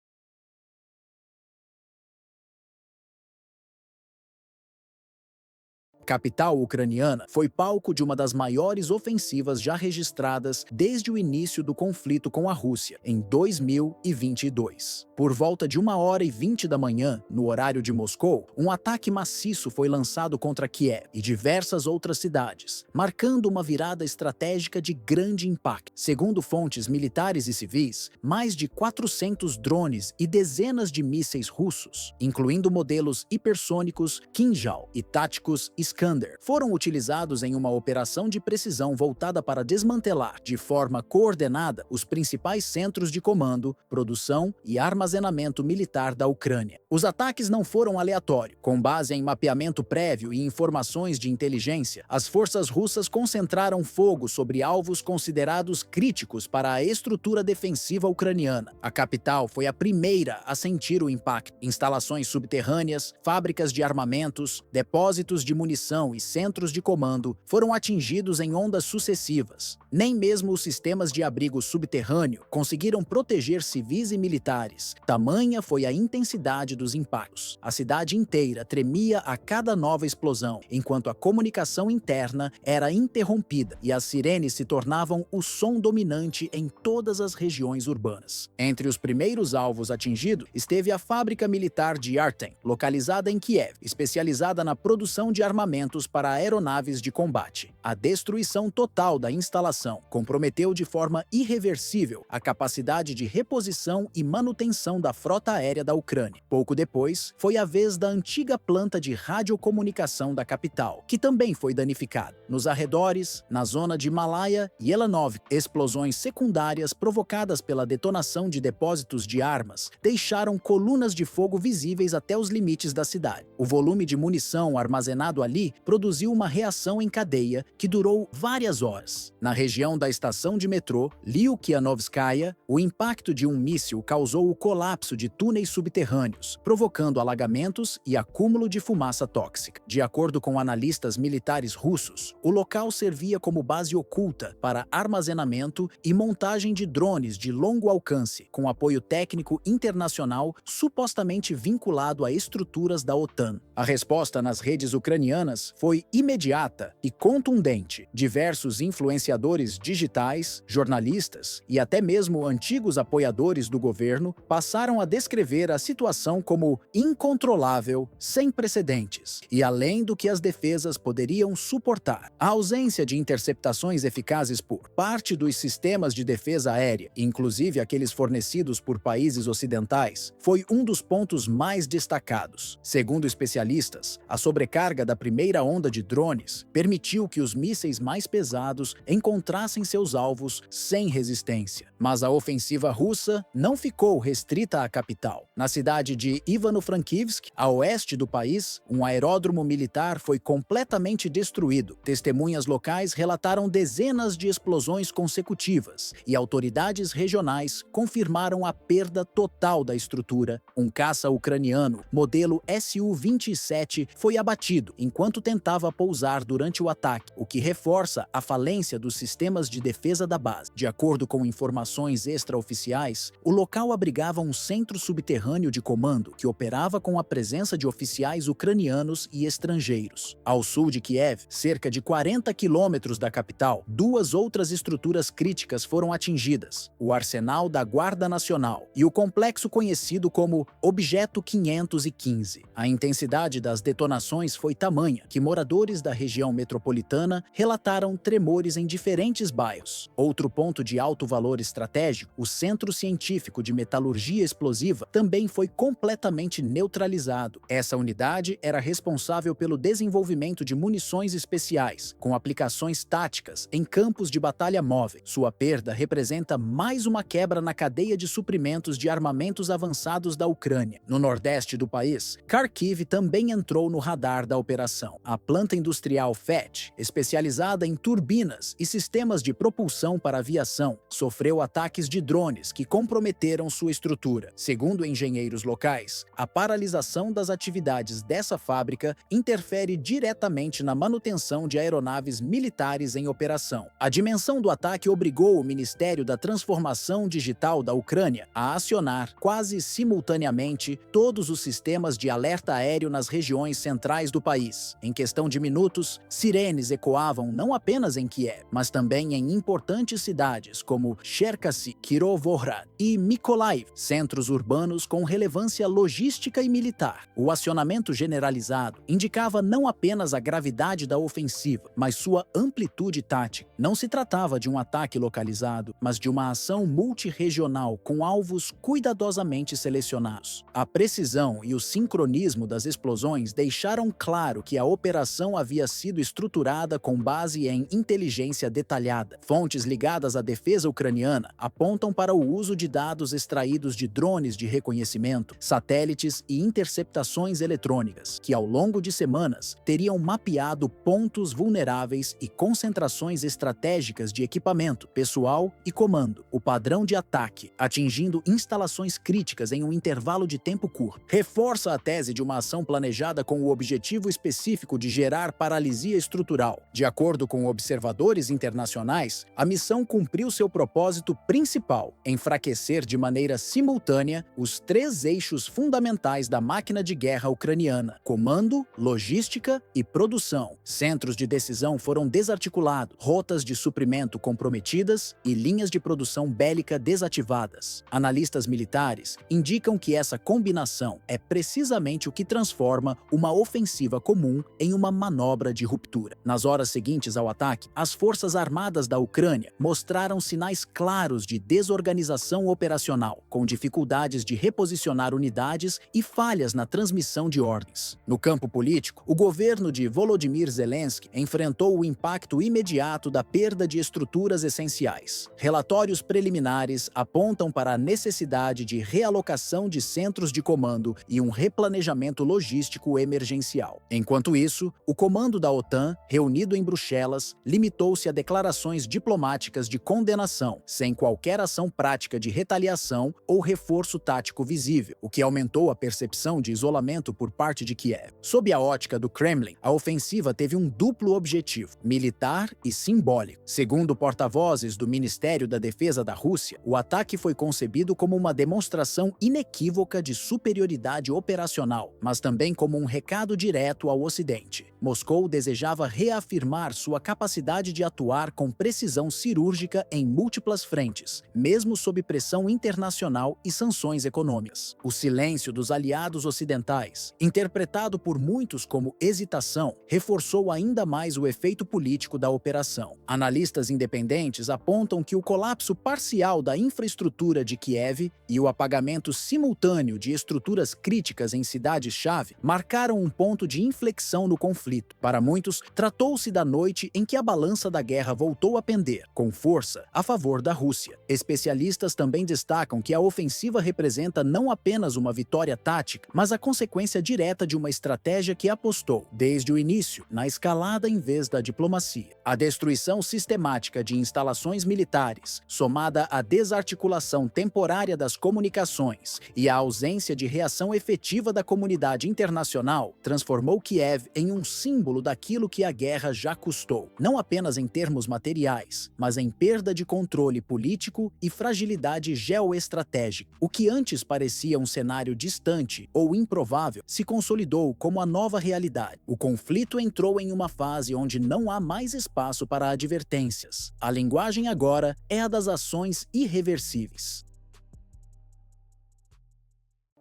A capital ucraniana foi palco de uma das maiores ofensivas já registradas desde o início do conflito com a Rússia, em 2022. Por volta de 1h20 da manhã, no horário de Moscou, um ataque maciço foi lançado contra Kiev e diversas outras cidades, marcando uma virada estratégica de grande impacto. Segundo fontes militares e civis, mais de 400 drones e dezenas de mísseis russos, incluindo modelos hipersônicos Kinjal e táticos Iskander, foram utilizados em uma operação de precisão voltada para desmantelar, de forma coordenada, os principais centros de comando, produção e armazenamento militar da Ucrânia. Os ataques não foram aleatórios. Com base em mapeamento prévio e informações de inteligência, as forças russas concentraram fogo sobre alvos considerados críticos para a estrutura defensiva ucraniana. A capital foi a primeira a sentir o impacto. Instalações subterrâneas, fábricas de armamentos, depósitos de munição munição e centros de comando foram atingidos em ondas sucessivas. Nem mesmo os sistemas de abrigo subterrâneo conseguiram proteger civis e militares. Tamanha foi a intensidade dos impactos. A cidade inteira tremia a cada nova explosão, enquanto a comunicação interna era interrompida e as sirenes se tornavam o som dominante em todas as regiões urbanas. Entre os primeiros alvos atingidos esteve a fábrica militar de Artem, localizada em Kiev, especializada na produção de armamentos para aeronaves de combate. A destruição total da instalação comprometeu de forma irreversível a capacidade de reposição e manutenção da frota aérea da Ucrânia. Pouco depois, foi a vez da antiga planta de radiocomunicação da capital, que também foi danificada. Nos arredores, na zona de Malaya e Elanov, explosões secundárias provocadas pela detonação de depósitos de armas deixaram colunas de fogo visíveis até os limites da cidade. O volume de munição armazenado ali produziu uma reação em cadeia que durou várias horas. Na região da estação de metrô Lyukianovskaya, o impacto de um míssil causou o colapso de túneis subterrâneos, provocando alagamentos e acúmulo de fumaça tóxica. De acordo com analistas militares russos, o local servia como base oculta para armazenamento e montagem de drones de longo alcance, com apoio técnico internacional supostamente vinculado a estruturas da OTAN. A resposta nas redes ucranianas foi imediata e contundente. Diversos influenciadores digitais, jornalistas e até mesmo antigos apoiadores do governo passaram a descrever a situação como incontrolável, sem precedentes e além do que as defesas poderiam suportar. A ausência de interceptações eficazes por parte dos sistemas de defesa aérea, inclusive aqueles fornecidos por países ocidentais, foi um dos pontos mais destacados. Segundo especialistas, a sobrecarga da primeira onda de drones permitiu que os mísseis mais pesados encontrassem seus alvos sem resistência. Mas a ofensiva russa não ficou restrita à capital. Na cidade de Ivano-Frankivsk, a oeste do país, um aeródromo militar foi completamente destruído. Testemunhas locais relataram dezenas de explosões consecutivas e autoridades regionais confirmaram a perda total da estrutura. Um caça ucraniano, modelo Su-27, foi abatido enquanto tentava pousar durante o ataque, o que reforça a falência dos sistemas de defesa da base. De acordo com informações extraoficiais, o local abrigava um centro subterrâneo de comando que operava com a presença de oficiais ucranianos e estrangeiros. Ao sul de Kiev, cerca de 40 quilômetros da capital, duas outras estruturas críticas foram atingidas: o Arsenal da Guarda Nacional e o complexo conhecido como Objeto 515. A intensidade das detonações foi tamanha que moradores da região metropolitana relataram tremores em diferentes bairros. Outro ponto de alto valor estratégico, o Centro Científico de Metalurgia Explosiva, também foi completamente neutralizado. Essa unidade era responsável pelo desenvolvimento de munições especiais, com aplicações táticas em campos de batalha móveis. Sua perda representa mais uma quebra na cadeia de suprimentos de armamentos avançados da Ucrânia. No nordeste do país, Kharkiv também entrou no radar da operação. A planta industrial FET, especializada em turbinas e sistemas de propulsão para aviação, sofreu ataques de drones que comprometeram sua estrutura. Segundo engenheiros locais, a paralisação das atividades dessa fábrica interfere diretamente na manutenção de aeronaves militares em operação. A dimensão do ataque obrigou o Ministério da Transformação Digital da Ucrânia a acionar, quase simultaneamente, todos os sistemas de alerta aéreo nas regiões centrais do país. Em questão de minutos, sirenes ecoavam não apenas em Kiev, mas também em importantes cidades como Cherkasy, Kirovohrad e Mykolaiv, centros urbanos com relevância logística e militar. O acionamento generalizado indicava não apenas a gravidade da ofensiva, mas sua amplitude tática. Não se tratava de um ataque localizado, mas de uma ação multirregional com alvos cuidadosamente selecionados. A precisão e o sincronismo das explosões deixaram claro que a operação havia sido estruturada com base em inteligência detalhada. Fontes ligadas à defesa ucraniana apontam para o uso de dados extraídos de drones de reconhecimento, satélites e interceptações eletrônicas, que ao longo de semanas teriam mapeado pontos vulneráveis e concentrações estratégicas de equipamento, pessoal e comando. O padrão de ataque, atingindo instalações críticas em um intervalo de tempo curto, reforça a tese de uma ação planejada com o objetivo específico específico de gerar paralisia estrutural. De acordo com observadores internacionais, a missão cumpriu seu propósito principal: enfraquecer de maneira simultânea os 3 eixos fundamentais da máquina de guerra ucraniana: comando, logística e produção. Centros de decisão foram desarticulados, rotas de suprimento comprometidas e linhas de produção bélica desativadas. Analistas militares indicam que essa combinação é precisamente o que transforma uma ofensiva comum em uma manobra de ruptura. Nas horas seguintes ao ataque, as forças armadas da Ucrânia mostraram sinais claros de desorganização operacional, com dificuldades de reposicionar unidades e falhas na transmissão de ordens. No campo político, o governo de Volodymyr Zelensky enfrentou o impacto imediato da perda de estruturas essenciais. Relatórios preliminares apontam para a necessidade de realocação de centros de comando e um replanejamento logístico emergencial. Enquanto isso, o comando da OTAN, reunido em Bruxelas, limitou-se a declarações diplomáticas de condenação, sem qualquer ação prática de retaliação ou reforço tático visível, o que aumentou a percepção de isolamento por parte de Kiev. Sob a ótica do Kremlin, a ofensiva teve um duplo objetivo: militar e simbólico. Segundo porta-vozes do Ministério da Defesa da Rússia, o ataque foi concebido como uma demonstração inequívoca de superioridade operacional, mas também como um recado direto ao Ocidente. Moscou desejava reafirmar sua capacidade de atuar com precisão cirúrgica em múltiplas frentes, mesmo sob pressão internacional e sanções econômicas. O silêncio dos aliados ocidentais, interpretado por muitos como hesitação, reforçou ainda mais o efeito político da operação. Analistas independentes apontam que o colapso parcial da infraestrutura de Kiev e o apagamento simultâneo de estruturas críticas em cidades-chave marcaram um ponto de inflexão no conflito. Para muitos, tratou-se da noite em que a balança da guerra voltou a pender, com força, a favor da Rússia. Especialistas também destacam que a ofensiva representa não apenas uma vitória tática, mas a consequência direta de uma estratégia que apostou, desde o início, na escalada em vez da diplomacia. A destruição sistemática de instalações militares, somada à desarticulação temporária das comunicações e à ausência de reação efetiva da comunidade internacional, transformou Kiev em um símbolo daquilo que a guerra já custou, não apenas em termos materiais, mas em perda de controle político e fragilidade geoestratégica. O que antes parecia um cenário distante ou improvável se consolidou como a nova realidade. O conflito entrou em uma fase onde não há mais espaço para advertências. A linguagem agora é a das ações irreversíveis.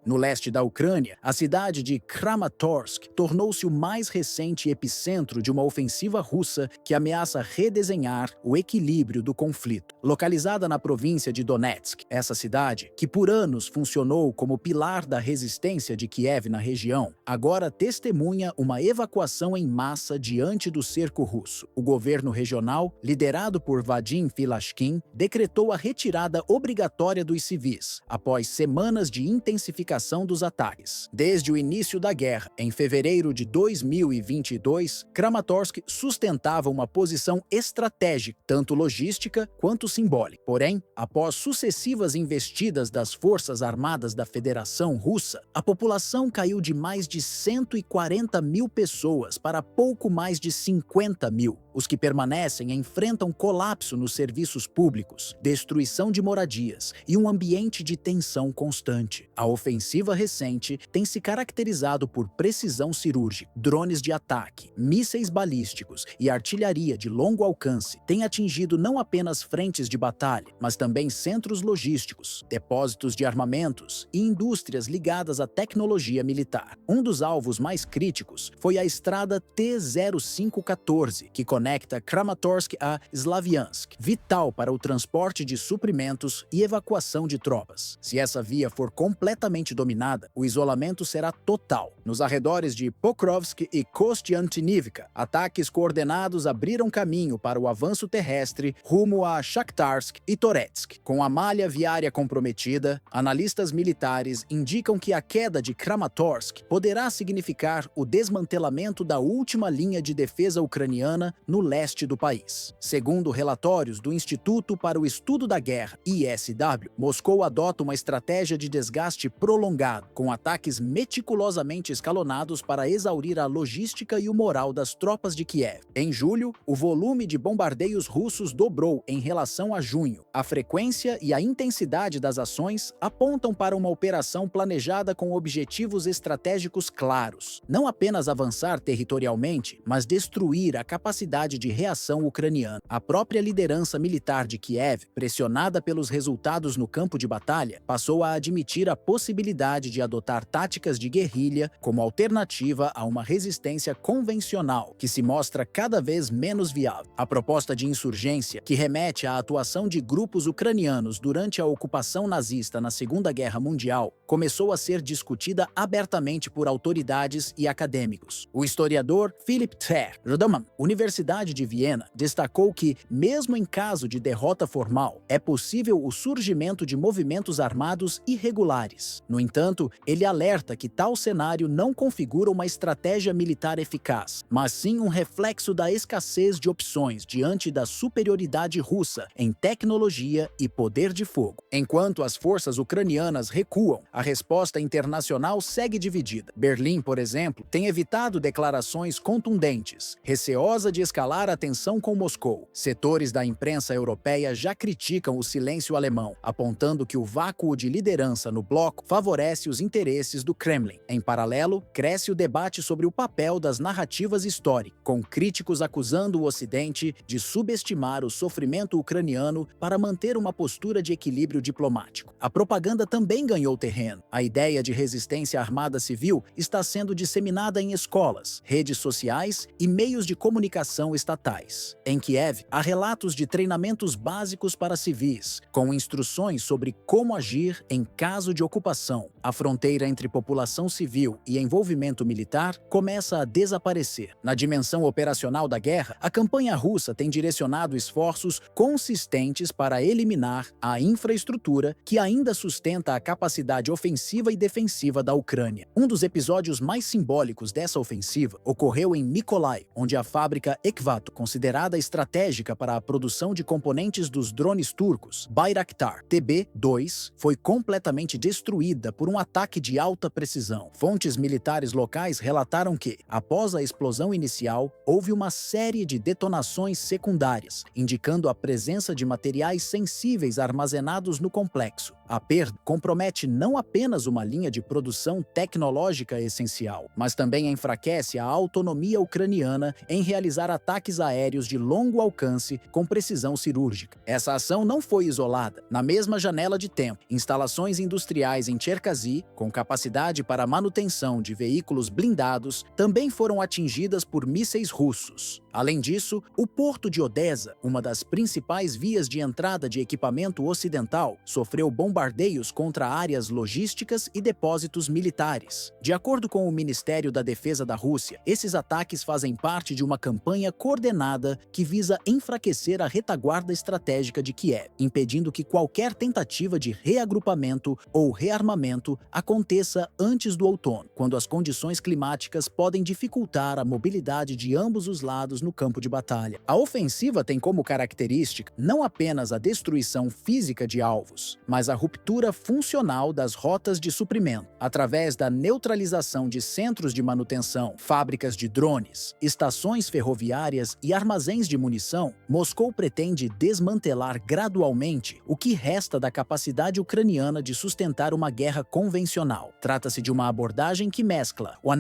No leste da Ucrânia, a cidade de Kramatorsk tornou-se o mais recente epicentro de uma ofensiva russa que ameaça redesenhar o equilíbrio do conflito. Localizada na província de Donetsk, essa cidade, que por anos funcionou como pilar da resistência de Kiev na região, agora testemunha uma evacuação em massa diante do cerco russo. O governo regional, liderado por Vadim Filashkin, decretou a retirada obrigatória dos civis, após semanas de intensificação dos ataques. Desde o início da guerra, em fevereiro de 2022, Kramatorsk sustentava uma posição estratégica, tanto logística quanto simbólica. Porém, após sucessivas investidas das Forças Armadas da Federação Russa, a população caiu de mais de 140 mil pessoas para pouco mais de 50 mil. Os que permanecem enfrentam colapso nos serviços públicos, destruição de moradias e um ambiente de tensão constante. A ofensiva recente tem se caracterizado por precisão cirúrgica, drones de ataque, mísseis balísticos e artilharia de longo alcance têm atingido não apenas frentes de batalha, mas também centros logísticos, depósitos de armamentos e indústrias ligadas à tecnologia militar. Um dos alvos mais críticos foi a estrada T-0514, que conecta Kramatorsk a Slavyansk, vital para o transporte de suprimentos e evacuação de tropas. Se essa via for completamente dominada, o isolamento será total. Nos arredores de Pokrovsk e Kostiantynivka, ataques coordenados abriram caminho para o avanço terrestre rumo a Shakhtarsk e Toretsk. Com a malha viária comprometida, analistas militares indicam que a queda de Kramatorsk poderá significar o desmantelamento da última linha de defesa ucraniana no leste do país. Segundo relatórios do Instituto para o Estudo da Guerra, ISW, Moscou adota uma estratégia de desgaste prolongado, com ataques meticulosamente escalonados para exaurir a logística e o moral das tropas de Kiev. Em julho, o volume de bombardeios russos dobrou em relação a junho. A frequência e a intensidade das ações apontam para uma operação planejada com objetivos estratégicos claros. Não apenas avançar territorialmente, mas destruir a capacidade de reação ucraniana. A própria liderança militar de Kiev, pressionada pelos resultados no campo de batalha, passou a admitir a possibilidade de adotar táticas de guerrilha como alternativa a uma resistência convencional, que se mostra cada vez menos viável. A proposta de insurgência, que remete à atuação de grupos ucranianos durante a ocupação nazista na Segunda Guerra Mundial, começou a ser discutida abertamente por autoridades e acadêmicos. O historiador Philipp Thaer-Rödemann, Universidade de Viena, destacou que, mesmo em caso de derrota formal, é possível o surgimento de movimentos armados irregulares. No entanto, ele alerta que tal cenário não configura uma estratégia militar eficaz, mas sim um reflexo da escassez de opções diante da superioridade russa em tecnologia e poder de fogo. Enquanto as forças ucranianas recuam, a resposta internacional segue dividida. Berlim, por exemplo, tem evitado declarações contundentes, receosa de escalar a tensão com Moscou. Setores da imprensa europeia já criticam o silêncio alemão, apontando que o vácuo de liderança no bloco favorece os interesses do Kremlin. Em paralelo, cresce o debate sobre o papel das narrativas históricas, com críticos acusando o Ocidente de subestimar o sofrimento ucraniano para manter uma postura de equilíbrio diplomático. A propaganda também ganhou terreno. A ideia de resistência armada civil está sendo disseminada em escolas, redes sociais e meios de comunicação estatais. Em Kiev, há relatos de treinamentos básicos para civis, com instruções sobre como agir em caso de ocupação. A fronteira entre população civil e envolvimento militar começa a desaparecer. Na dimensão operacional da guerra, a campanha russa tem direcionado esforços consistentes para eliminar a infraestrutura que ainda sustenta a capacidade ofensiva e defensiva da Ucrânia. Um dos episódios mais simbólicos dessa ofensiva ocorreu em Mykolaiv, onde a fábrica Ekvato, considerada estratégica para a produção de componentes dos drones turcos Bayraktar TB2, foi completamente destruída por um ataque de alta precisão. Fontes militares locais relataram que, após a explosão inicial, houve uma série de detonações secundárias, indicando a presença de materiais sensíveis armazenados no complexo. A perda compromete não apenas uma linha de produção tecnológica essencial, mas também enfraquece a autonomia ucraniana em realizar ataques aéreos de longo alcance com precisão cirúrgica. Essa ação não foi isolada. Na mesma janela de tempo, instalações industriais em Cherkasy, com capacidade para manutenção de veículos blindados, também foram atingidas por mísseis russos. Além disso, o porto de Odessa, uma das principais vias de entrada de equipamento ocidental, sofreu bombardeios contra áreas logísticas e depósitos militares. De acordo com o Ministério da Defesa da Rússia, esses ataques fazem parte de uma campanha coordenada que visa enfraquecer a retaguarda estratégica de Kiev, impedindo que qualquer tentativa de reagrupamento ou rearmamento aconteça antes do outono, quando as condições climáticas podem dificultar a mobilidade de ambos os lados no campo de batalha. A ofensiva tem como característica não apenas a destruição física de alvos, mas a ruptura funcional das rotas de suprimento, através da neutralização de centros de manutenção, fábricas de drones, estações ferroviárias e armazéns de munição. Moscou pretende desmantelar gradualmente o que resta da capacidade ucraniana de sustentar uma guerra convencional. Trata-se de uma abordagem que mescla o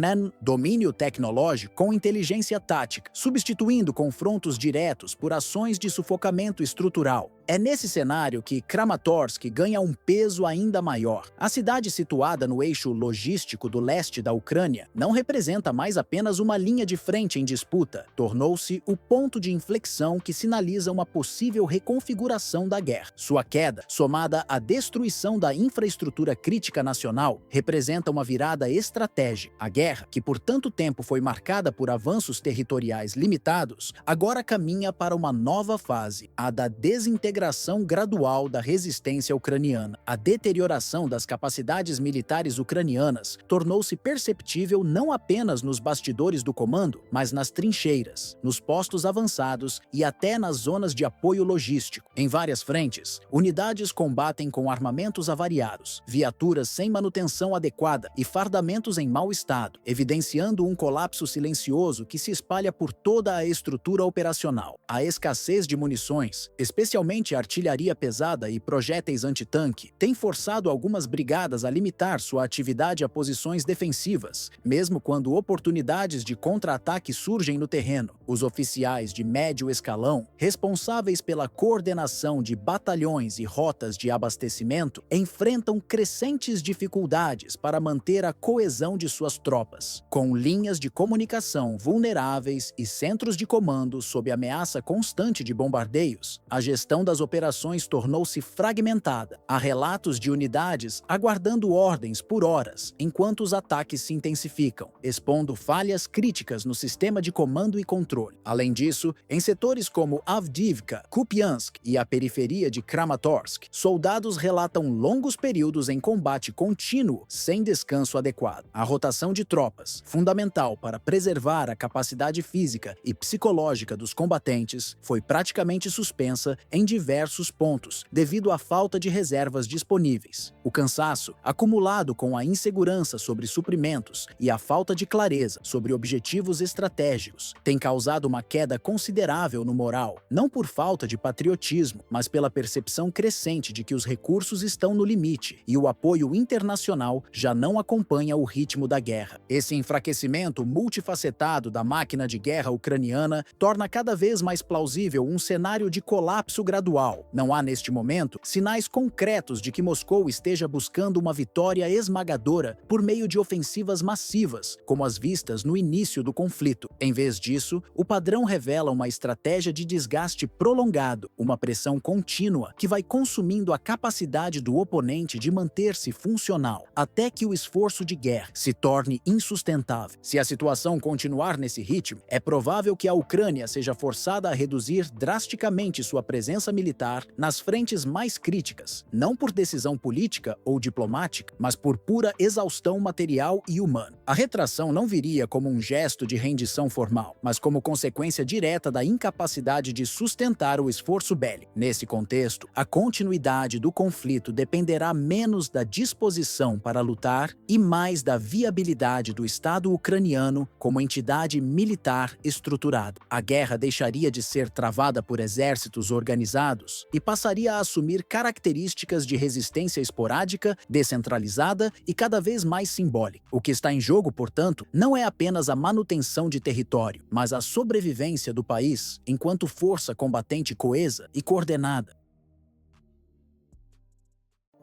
domínio tecnológico com inteligência tática, substituindo confrontos diretos por ações de sufocamento estrutural. É nesse cenário que Kramatorsk ganha um peso ainda maior. A cidade situada no eixo logístico do leste da Ucrânia não representa mais apenas uma linha de frente em disputa, tornou-se o ponto de inflexão que sinaliza uma possível reconfiguração da guerra. Sua queda, somada à destruição da infraestrutura crítica nacional, representa uma virada estratégica. A guerra, que por tanto tempo foi marcada por avanços territoriais limitados, agora caminha para uma nova fase, a da desintegração desintegração gradual da resistência ucraniana. A deterioração das capacidades militares ucranianas tornou-se perceptível não apenas nos bastidores do comando, mas nas trincheiras, nos postos avançados e até nas zonas de apoio logístico. Em várias frentes, unidades combatem com armamentos avariados, viaturas sem manutenção adequada e fardamentos em mau estado, evidenciando um colapso silencioso que se espalha por toda a estrutura operacional. A escassez de munições, especialmente artilharia pesada e projéteis antitanque, tem forçado algumas brigadas a limitar sua atividade a posições defensivas, mesmo quando oportunidades de contra-ataque surgem no terreno. Os oficiais de médio escalão, responsáveis pela coordenação de batalhões e rotas de abastecimento, enfrentam crescentes dificuldades para manter a coesão de suas tropas. Com linhas de comunicação vulneráveis e centros de comando sob ameaça constante de bombardeios, a gestão das operações tornou-se fragmentada. Há relatos de unidades aguardando ordens por horas, enquanto os ataques se intensificam, expondo falhas críticas no sistema de comando e controle. Além disso, em setores como Avdiivka, Kupiansk e a periferia de Kramatorsk, soldados relatam longos períodos em combate contínuo sem descanso adequado. A rotação de tropas, fundamental para preservar a capacidade física e psicológica dos combatentes, foi praticamente suspensa em diversos pontos, devido à falta de reservas disponíveis. O cansaço, acumulado com a insegurança sobre suprimentos e a falta de clareza sobre objetivos estratégicos, tem causado uma queda considerável no moral, não por falta de patriotismo, mas pela percepção crescente de que os recursos estão no limite e o apoio internacional já não acompanha o ritmo da guerra. Esse enfraquecimento multifacetado da máquina de guerra ucraniana torna cada vez mais plausível um cenário de colapso gradual. Não há neste momento sinais concretos de que Moscou esteja buscando uma vitória esmagadora por meio de ofensivas massivas, como as vistas no início do conflito. Em vez disso, o padrão revela uma estratégia de desgaste prolongado, uma pressão contínua que vai consumindo a capacidade do oponente de manter-se funcional, até que o esforço de guerra se torne insustentável. Se a situação continuar nesse ritmo, é provável que a Ucrânia seja forçada a reduzir drasticamente sua presença militar nas frentes mais críticas, não por decisão política ou diplomática, mas por pura exaustão material e humana. A retração não viria como um gesto de rendição formal, mas como consequência direta da incapacidade de sustentar o esforço bélico. Nesse contexto, a continuidade do conflito dependerá menos da disposição para lutar e mais da viabilidade do Estado ucraniano como entidade militar estruturada. A guerra deixaria de ser travada por exércitos organizados e passaria a assumir características de resistência esporádica, descentralizada e cada vez mais simbólica. O que está em jogo, portanto, não é apenas a manutenção de território, mas a sobrevivência do país enquanto força combatente coesa e coordenada.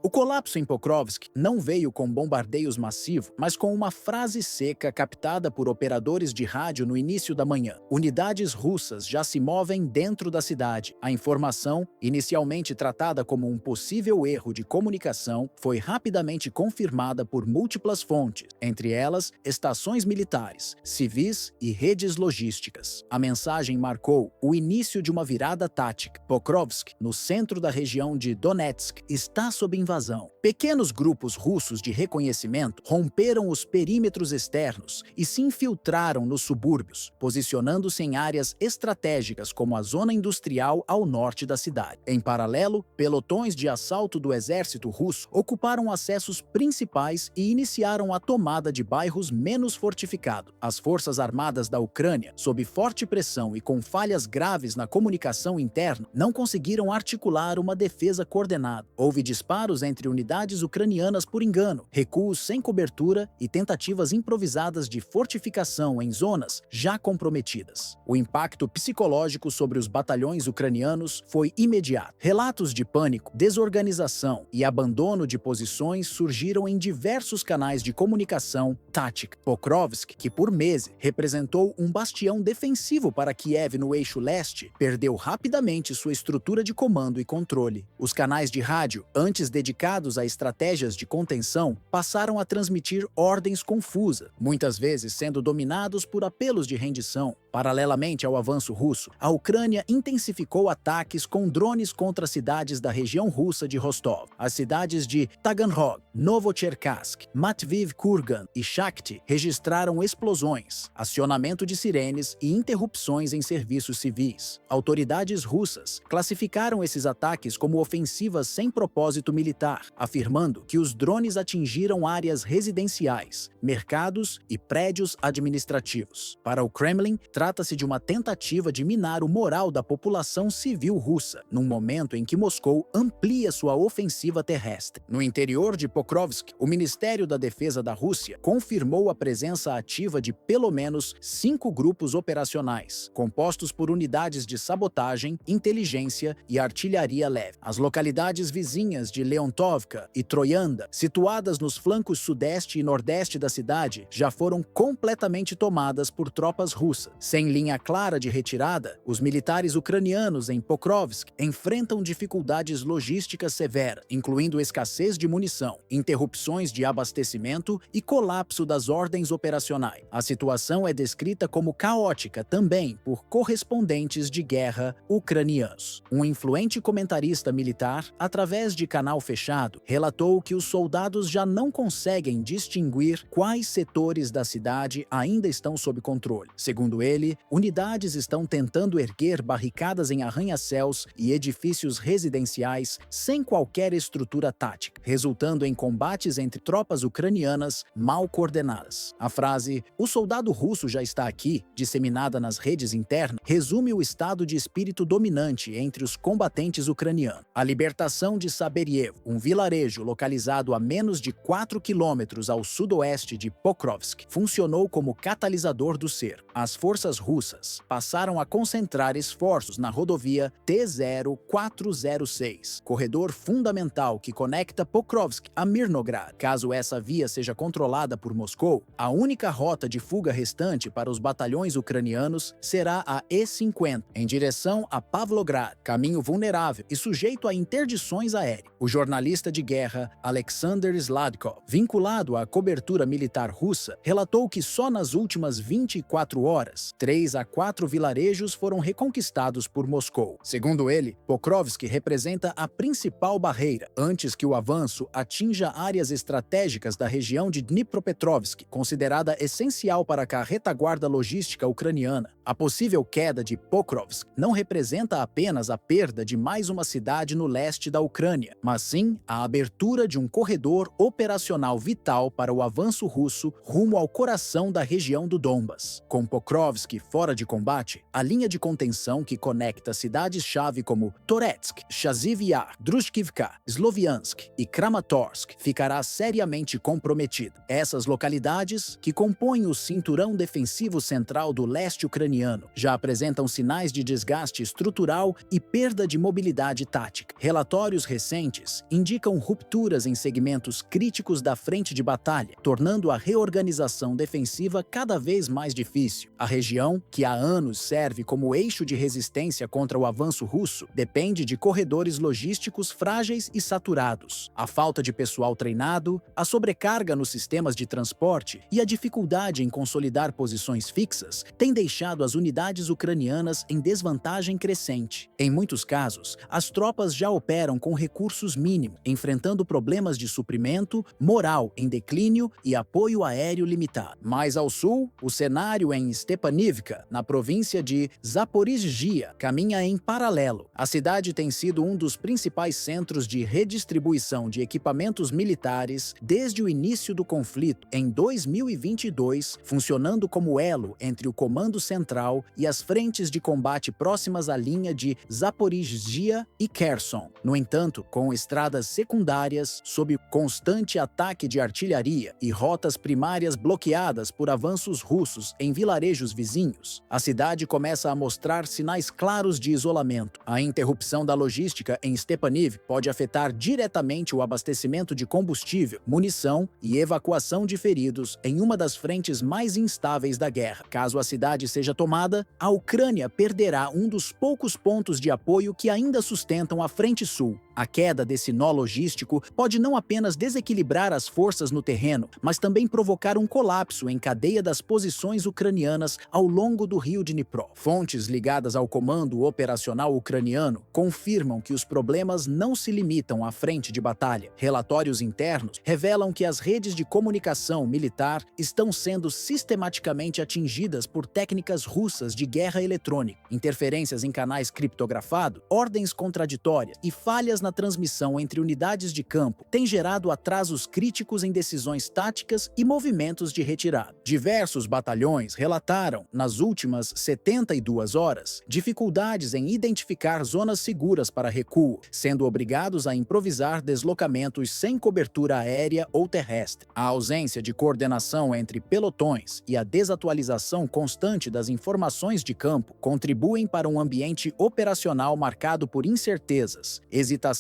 O colapso em Pokrovsk não veio com bombardeios massivos, mas com uma frase seca captada por operadores de rádio no início da manhã. Unidades russas já se movem dentro da cidade. A informação, inicialmente tratada como um possível erro de comunicação, foi rapidamente confirmada por múltiplas fontes, entre elas estações militares, civis e redes logísticas. A mensagem marcou o início de uma virada tática. Pokrovsk, no centro da região de Donetsk, está sob invasão. Pequenos grupos russos de reconhecimento romperam os perímetros externos e se infiltraram nos subúrbios, posicionando-se em áreas estratégicas como a zona industrial ao norte da cidade. Em paralelo, pelotões de assalto do exército russo ocuparam acessos principais e iniciaram a tomada de bairros menos fortificados. As forças armadas da Ucrânia, sob forte pressão e com falhas graves na comunicação interna, não conseguiram articular uma defesa coordenada. Houve disparos entre unidades ucranianas por engano, recuos sem cobertura e tentativas improvisadas de fortificação em zonas já comprometidas. O impacto psicológico sobre os batalhões ucranianos foi imediato. Relatos de pânico, desorganização e abandono de posições surgiram em diversos canais de comunicação tática. Pokrovsk, que por meses representou um bastião defensivo para Kiev no eixo leste, perdeu rapidamente sua estrutura de comando e controle. Os canais de rádio, antes dedicados dedicados a estratégias de contenção passaram a transmitir ordens confusas, muitas vezes sendo dominados por apelos de rendição. Paralelamente ao avanço russo, a Ucrânia intensificou ataques com drones contra cidades da região russa de Rostov. As cidades de Taganrog, Novocherkassk, Matviv-Kurgan e Shakhty registraram explosões, acionamento de sirenes e interrupções em serviços civis. Autoridades russas classificaram esses ataques como ofensivas sem propósito militar, afirmando que os drones atingiram áreas residenciais, mercados e prédios administrativos. Para o Kremlin, trata-se de uma tentativa de minar o moral da população civil russa, num momento em que Moscou amplia sua ofensiva terrestre. No interior de Pokrovsk, o Ministério da Defesa da Rússia confirmou a presença ativa de pelo menos 5 grupos operacionais, compostos por unidades de sabotagem, inteligência e artilharia leve. As localidades vizinhas de Leontovka e Troianda, situadas nos flancos sudeste e nordeste da cidade, já foram completamente tomadas por tropas russas. Sem linha clara de retirada, os militares ucranianos em Pokrovsk enfrentam dificuldades logísticas severas, incluindo escassez de munição, interrupções de abastecimento e colapso das ordens operacionais. A situação é descrita como caótica também por correspondentes de guerra ucranianos. Um influente comentarista militar, através de canal fechado, relatou que os soldados já não conseguem distinguir quais setores da cidade ainda estão sob controle. Segundo ele, unidades estão tentando erguer barricadas em arranha-céus e edifícios residenciais sem qualquer estrutura tática, resultando em combates entre tropas ucranianas mal coordenadas. A frase "o soldado russo já está aqui", disseminada nas redes internas, resume o estado de espírito dominante entre os combatentes ucranianos. A libertação de Saberiev, um vilarejo localizado a menos de 4 quilômetros ao sudoeste de Pokrovsk, funcionou como catalisador do cerco. As forças russas passaram a concentrar esforços na rodovia T-0406, corredor fundamental que conecta Pokrovsk a Mirnograd. Caso essa via seja controlada por Moscou, a única rota de fuga restante para os batalhões ucranianos será a E-50, em direção a Pavlograd, caminho vulnerável e sujeito a interdições aéreas. O jornalista de guerra Alexander Sladkov, vinculado à cobertura militar russa, relatou que só nas últimas 24 horas, 3 a 4 vilarejos foram reconquistados por Moscou. Segundo ele, Pokrovsk representa a principal barreira antes que o avanço atinja áreas estratégicas da região de Dnipropetrovsk, considerada essencial para a retaguarda logística ucraniana. A possível queda de Pokrovsk não representa apenas a perda de mais uma cidade no leste da Ucrânia, mas sim a abertura de um corredor operacional vital para o avanço russo rumo ao coração da região do Donbas. Com Pokrovsk fora de combate, a linha de contenção que conecta cidades-chave como Toretsk, Chaziv Yar, Drushkivka, Sloviansk e Kramatorsk ficará seriamente comprometida. Essas localidades, que compõem o cinturão defensivo central do leste ucraniano, já apresentam sinais de desgaste estrutural e perda de mobilidade tática. Relatórios recentes indicam rupturas em segmentos críticos da frente de batalha, tornando a reorganização defensiva cada vez mais difícil. A região, que há anos serve como eixo de resistência contra o avanço russo, depende de corredores logísticos frágeis e saturados. A falta de pessoal treinado, a sobrecarga nos sistemas de transporte e a dificuldade em consolidar posições fixas têm deixado as unidades ucranianas em desvantagem crescente. Em muitos casos, as tropas já operam com recursos mínimos, enfrentando problemas de suprimento, moral em declínio e apoio aéreo limitado. Mais ao sul, o cenário em Stepanivka, na província de Zaporizhzhia, caminha em paralelo. A cidade tem sido um dos principais centros de redistribuição de equipamentos militares desde o início do conflito, em 2022, funcionando como elo entre o Comando Central e as frentes de combate próximas à linha de Zaporizhzhia e Kherson. No entanto, com estradas secundárias, sob constante ataque de artilharia e rotas primárias bloqueadas por avanços russos em vilarejos vizinhos, a cidade começa a mostrar sinais claros de isolamento. A interrupção da logística em Stepaniv pode afetar diretamente o abastecimento de combustível, munição e evacuação de feridos em uma das frentes mais instáveis da guerra. Caso a cidade seja tomada, a Ucrânia perderá um dos poucos pontos de apoio que ainda sustentam a Frente Sul. A queda desse nó logístico pode não apenas desequilibrar as forças no terreno, mas também provocar um colapso em cadeia das posições ucranianas ao longo do rio Dnipro. Fontes ligadas ao Comando Operacional Ucraniano confirmam que os problemas não se limitam à frente de batalha. Relatórios internos revelam que as redes de comunicação militar estão sendo sistematicamente atingidas por técnicas russas de guerra eletrônica, interferências em canais criptografados, ordens contraditórias e falhas na transmissão entre unidades de campo têm gerado atrasos críticos em decisões táticas e movimentos de retirada. Diversos batalhões relataram, nas últimas 72 horas, dificuldades em identificar zonas seguras para recuo, sendo obrigados a improvisar deslocamentos sem cobertura aérea ou terrestre. A ausência de coordenação entre pelotões e a desatualização constante das informações de campo contribuem para um ambiente operacional marcado por incertezas, hesitação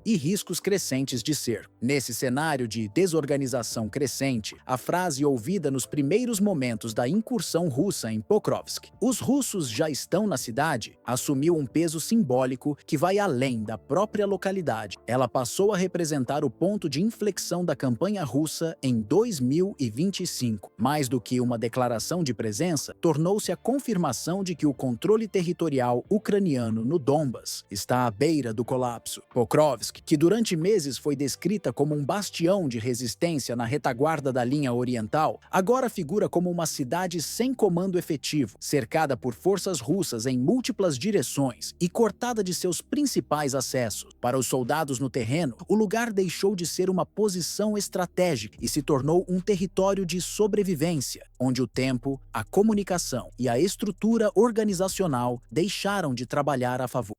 e riscos crescentes de cerco. Nesse cenário de desorganização crescente, a frase ouvida nos primeiros momentos da incursão russa em Pokrovsk, "Os russos já estão na cidade", assumiu um peso simbólico que vai além da própria localidade. Ela passou a representar o ponto de inflexão da campanha russa em 2025. Mais do que uma declaração de presença, tornou-se a confirmação de que o controle territorial ucraniano no Donbas está à beira do colapso. Pokrovsk, que durante meses foi descrita como um bastião de resistência na retaguarda da linha oriental, agora figura como uma cidade sem comando efetivo, cercada por forças russas em múltiplas direções e cortada de seus principais acessos. Para os soldados no terreno, o lugar deixou de ser uma posição estratégica e se tornou um território de sobrevivência, onde o tempo, a comunicação e a estrutura organizacional deixaram de trabalhar a favor.